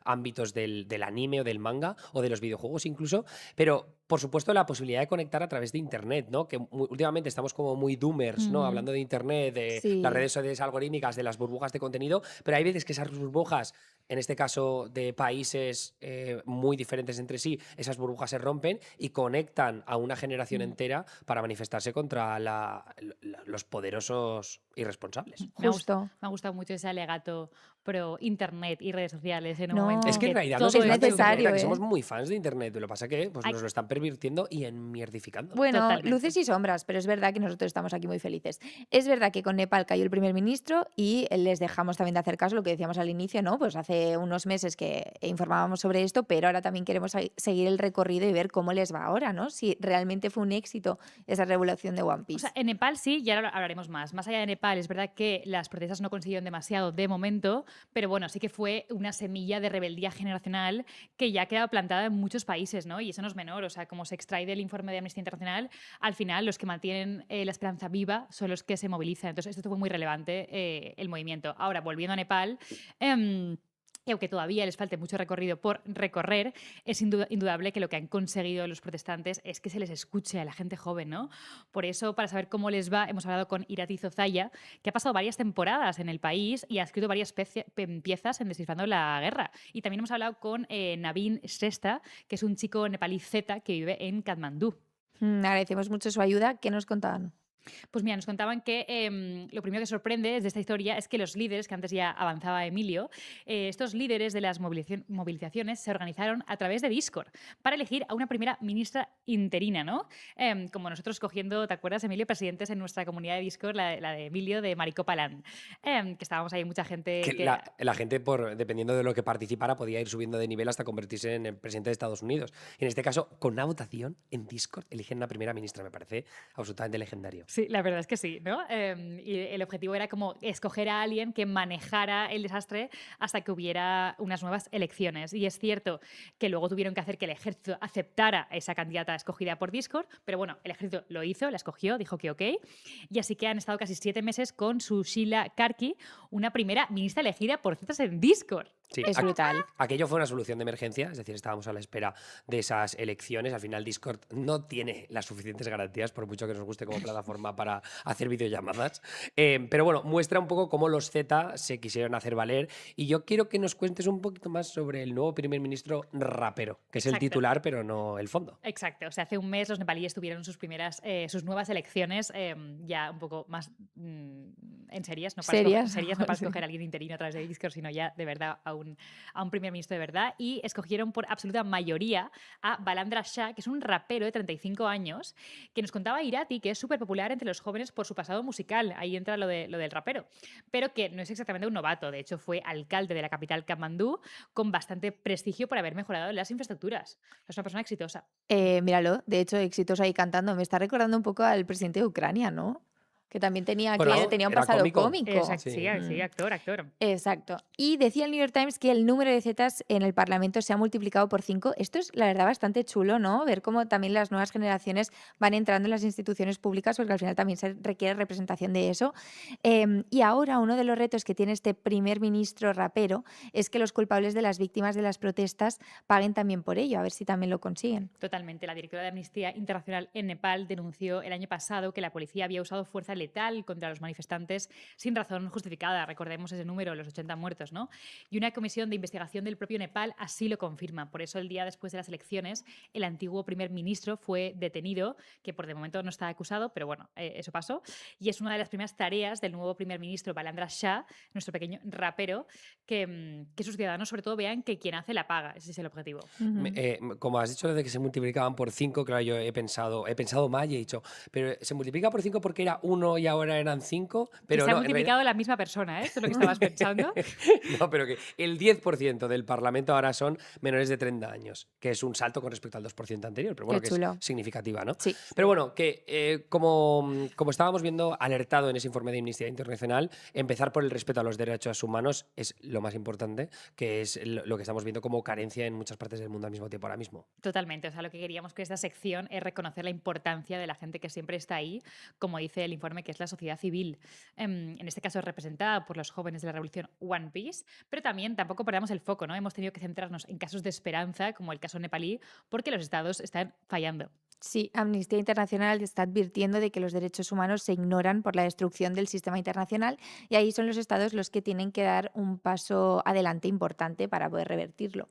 ámbitos del anime o del manga o de los videojuegos incluso, pero por supuesto la posibilidad de conectar a través de internet, ¿no? Que últimamente estamos como muy doomers, ¿no? Hablando de internet, de las Sí. redes sociales algorítmicas, de las burbujas de contenido, pero hay veces que esas burbujas, en este caso de países muy diferentes entre sí, esas burbujas se rompen y conectan a una generación entera para manifestarse contra los poderosos irresponsables. Justo. Me ha gustado mucho ese alegato pro internet y redes sociales en un No. momento Es que en que realidad todo no se es trata de necesario, internet, que ¿eh? somos muy fans de internet, lo que pasa que pues, Ay. nos lo están pervirtiendo y enmierdificando. Bueno, Totalmente. luces y sombras, pero es verdad que nosotros estamos aquí muy felices. Es verdad que con Nepal cayó el primer ministro y les dejamos también de hacer caso, lo que decíamos al inicio, ¿no? Pues hace unos meses que informábamos sobre esto, pero ahora también queremos seguir el recorrido y ver cómo les va ahora, ¿no? Si realmente fue un éxito esa revolución de One O Piece. sea, en Nepal sí, y ahora hablaremos más. Más allá de Nepal, es verdad que las protestas no consiguieron demasiado de momento, pero bueno, sí que fue una semilla de rebeldía generacional que ya ha quedado plantada en muchos países, ¿no? Y eso no es menor. O sea, como se extrae del informe de Amnistía Internacional, al final los que mantienen la esperanza viva son los que se movilizan. Entonces, esto fue muy relevante, el movimiento. Ahora, volviendo a Nepal. Y aunque todavía les falte mucho recorrido por recorrer, es indudable que lo que han conseguido los protestantes es que se les escuche a la gente joven, ¿no? Por eso, para saber cómo les va, hemos hablado con Irati Zozaya, que ha pasado varias temporadas en el país y ha escrito varias piezas en Descifrando la Guerra. Y también hemos hablado con Navin Sesta, que es un chico nepalí Z que vive en Katmandú. Agradecemos mucho su ayuda. ¿Qué nos contaban? Pues mira, nos contaban que lo primero que sorprende de esta historia es que los líderes, que antes ya avanzaba Emilio, estos líderes de las movilizaciones se organizaron a través de Discord para elegir a una primera ministra interina, ¿no? Como nosotros cogiendo, ¿te acuerdas, Emilio? Presidentes en nuestra comunidad de Discord, la de Emilio de Maricopaland, que estábamos ahí mucha gente Que la gente, dependiendo de lo que participara, podía ir subiendo de nivel hasta convertirse en el presidente de Estados Unidos. Y en este caso, con una votación en Discord, eligen una primera ministra. Me parece absolutamente legendario. Sí, la verdad es que sí, ¿no? Y el objetivo era como escoger a alguien que manejara el desastre hasta que hubiera unas nuevas elecciones. Y es cierto que luego tuvieron que hacer que el ejército aceptara a esa candidata escogida por Discord, pero bueno, el ejército lo hizo, la escogió, dijo que ok. Y así que han estado casi 7 meses con Sushila Karki, una primera ministra elegida por Zetas en Discord. Sí, Es brutal. aquello fue una solución de emergencia, es decir, estábamos a la espera de esas elecciones. Al final Discord no tiene las suficientes garantías, por mucho que nos guste como plataforma para hacer videollamadas. Pero bueno, muestra un poco cómo los Z se quisieron hacer valer. Y yo quiero que nos cuentes un poquito más sobre el nuevo primer ministro rapero, que es el Exacto. titular, pero no el fondo. Exacto, o sea, hace un mes los nepalíes tuvieron sus nuevas elecciones ya un poco más en serias, no para Serias. no para Sí. escoger a alguien interino a través de Discord, sino ya de verdad a a un primer ministro de verdad y escogieron por absoluta mayoría a Balandra Shah, que es un rapero de 35 años, que nos contaba Irati que es súper popular entre los jóvenes por su pasado musical. Ahí entra lo del rapero. Pero que no es exactamente un novato. De hecho, fue alcalde de la capital Katmandú con bastante prestigio por haber mejorado las infraestructuras. Es una persona exitosa. Míralo, de hecho, exitoso ahí cantando. Me está recordando un poco al presidente de Ucrania, ¿no? Que también tenía, Bueno, tenía un era pasado cómico. cómico. Exacto, sí, Mm. actor, actor. Exacto. Y decía el New York Times que el número de zetas en el Parlamento se ha multiplicado por 5. Esto es, la verdad, bastante chulo, ¿no? Ver cómo también las nuevas generaciones van entrando en las instituciones públicas, porque al final también se requiere representación de eso. Y ahora uno de los retos que tiene este primer ministro rapero es que los culpables de las víctimas de las protestas paguen también por ello, a ver si también lo consiguen. Totalmente. La directora de Amnistía Internacional en Nepal denunció el año pasado que la policía había usado fuerza letal contra los manifestantes sin razón justificada. Recordemos ese número, los 80 muertos, ¿no? Y una comisión de investigación del propio Nepal así lo confirma. Por eso, el día después de las elecciones, el antiguo primer ministro fue detenido, que por de momento no está acusado, pero bueno, eso pasó. Y es una de las primeras tareas del nuevo primer ministro, Balandra Shah, nuestro pequeño rapero, que sus ciudadanos sobre todo vean que quien hace la paga. Ese es el objetivo. Como has dicho de que se multiplicaban por 5, claro, yo he pensado mal y he dicho, pero se multiplica por 5 porque era 1 y ahora eran 5, Que pero se ha no, multiplicado la misma persona, ¿eh? Eso es lo que estabas pensando. no, pero que el 10% del Parlamento ahora son menores de 30 años, que es un salto con respecto al 2% anterior, pero bueno, Qué que es chulo. significativa, ¿no? Sí. Pero bueno, que como estábamos viendo alertado en ese informe de Amnistía Internacional, empezar por el respeto a los derechos humanos es lo más importante, que es lo que estamos viendo como carencia en muchas partes del mundo al mismo tiempo ahora mismo. Totalmente. O sea, lo que queríamos con esta sección es reconocer la importancia de la gente que siempre está ahí, como dice el informe, que es la sociedad civil. En este caso, representada por los jóvenes de la revolución One Piece, pero también tampoco perdamos el foco, ¿no? Hemos tenido que centrarnos en casos de esperanza, como el caso nepalí, porque los estados están fallando. Sí, Amnistía Internacional está advirtiendo de que los derechos humanos se ignoran por la destrucción del sistema internacional y ahí son los estados los que tienen que dar un paso adelante importante para poder revertirlo.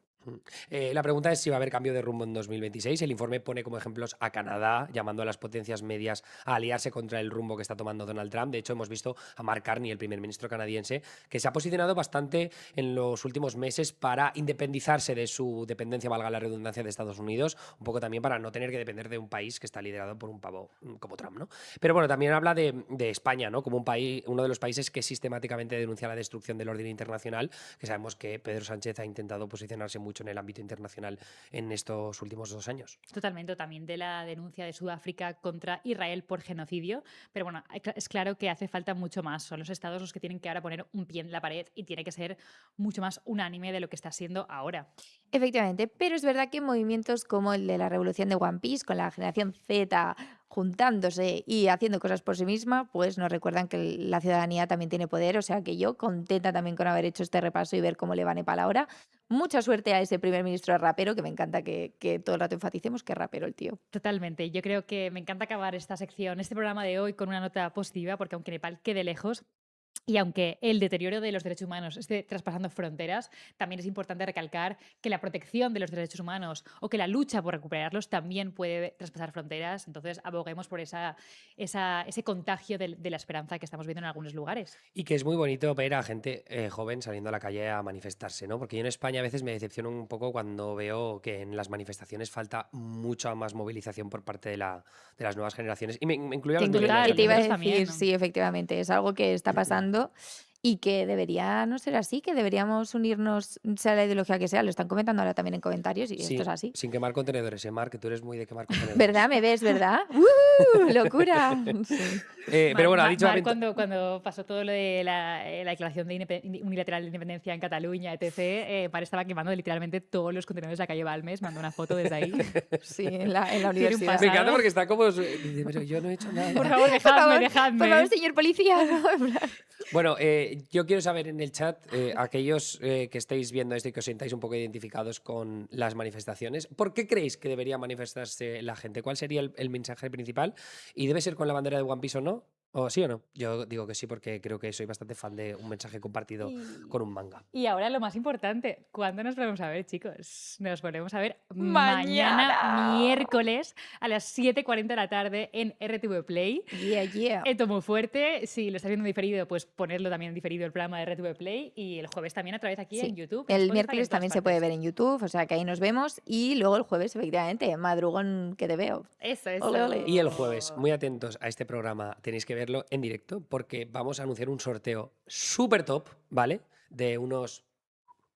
La pregunta es si va a haber cambio de rumbo en 2026. El informe pone como ejemplos a Canadá, llamando a las potencias medias a aliarse contra el rumbo que está tomando Donald Trump. De hecho, hemos visto a Mark Carney, el primer ministro canadiense, que se ha posicionado bastante en los últimos meses para independizarse de su dependencia, valga la redundancia, de Estados Unidos, un poco también para no tener que depender de un país que está liderado por un pavo como Trump, ¿no? Pero bueno, también habla de España, ¿no? Como un país, uno de los países que sistemáticamente denuncia la destrucción del orden internacional, que sabemos que Pedro Sánchez ha intentado posicionarse mucho en el ámbito internacional en estos últimos 2 años. Totalmente, también de la denuncia de Sudáfrica contra Israel por genocidio. Pero bueno, es claro que hace falta mucho más. Son los estados los que tienen que ahora poner un pie en la pared y tiene que ser mucho más unánime de lo que está siendo ahora. Efectivamente, pero es verdad que movimientos como el de la revolución de One Piece, con la generación Z juntándose y haciendo cosas por sí misma, pues nos recuerdan que la ciudadanía también tiene poder. O sea que yo contenta también con haber hecho este repaso y ver cómo le va Nepal ahora. Mucha suerte a ese primer ministro rapero, que me encanta que todo el rato enfaticemos que es rapero el tío. Totalmente. Yo creo que me encanta acabar esta sección, este programa de hoy, con una nota positiva, porque aunque Nepal quede lejos, y aunque el deterioro de los derechos humanos esté traspasando fronteras, también es importante recalcar que la protección de los derechos humanos o que la lucha por recuperarlos también puede traspasar fronteras. Entonces, aboguemos por ese contagio de la esperanza que estamos viendo en algunos lugares. Y que es muy bonito ver a gente joven saliendo a la calle a manifestarse, ¿no? Porque yo en España a veces me decepciono un poco cuando veo que en las manifestaciones falta mucha más movilización por parte de las nuevas generaciones. Y me incluyo a los millennials Que te iba a nosotros decir, también, ¿no? sí, efectivamente, es algo que está pasando y que debería no ser así, que deberíamos unirnos, sea la ideología que sea. Lo están comentando ahora también en comentarios y esto es así. Sin quemar contenedores, Mar, que tú eres muy de quemar contenedores. ¿Verdad? ¿Me ves, verdad? ¡Locura! Sí. Pero bueno, ha dicho... Cuando pasó todo lo de la declaración unilateral de independencia en Cataluña, etc., Mar estaba quemando literalmente todos los contenedores de la calle Balmes, mandó una foto desde ahí. Sí, en la Tiene un universidad. pasado. Me encanta porque está como... Dice, pero yo no he hecho nada. Por favor, dejadme. Por favor, señor policía. ¿no? En plan, Bueno, yo quiero saber en el chat, aquellos que estéis viendo esto y que os sintáis un poco identificados con las manifestaciones, ¿por qué creéis que debería manifestarse la gente? ¿Cuál sería el mensaje principal? ¿Y debe ser con la bandera de One Piece o no? ¿O sí o no? Yo digo que sí porque creo que soy bastante fan de un mensaje compartido con un manga. Y ahora lo más importante, ¿cuándo nos volvemos a ver, chicos? Nos volvemos a ver ¡Mañana! mañana miércoles a las 7:40 de la tarde en RTV Play. Yeah. Esto muy fuerte. Si lo estás viendo en diferido, pues ponerlo también en diferido el programa de RTV Play. Y el jueves también otra vez aquí Sí. en YouTube. El Spotify, miércoles en todas también se puede partes. ver en YouTube, o sea que ahí nos vemos. Y luego el jueves, efectivamente, madrugón que te veo. Eso. Ole, ole. Y el jueves, muy atentos a este programa, tenéis que verlo en directo porque vamos a anunciar un sorteo súper top, ¿vale? De unos...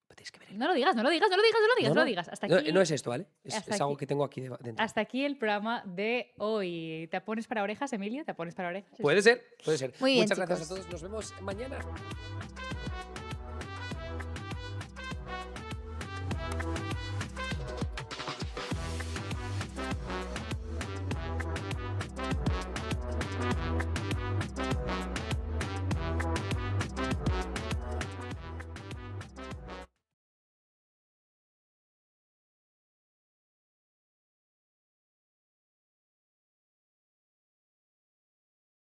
Tenéis que ver el... No lo digas. No, No no. lo digas. Hasta No, aquí, no es esto, ¿vale? hasta Es algo aquí. que tengo aquí dentro. hasta aquí el programa de hoy. ¿Te pones para orejas, Emilio? ¿Te pones para orejas? Puede ser, puede ser. Muy bien, Muchas gracias a chicos. todos. Nos vemos mañana.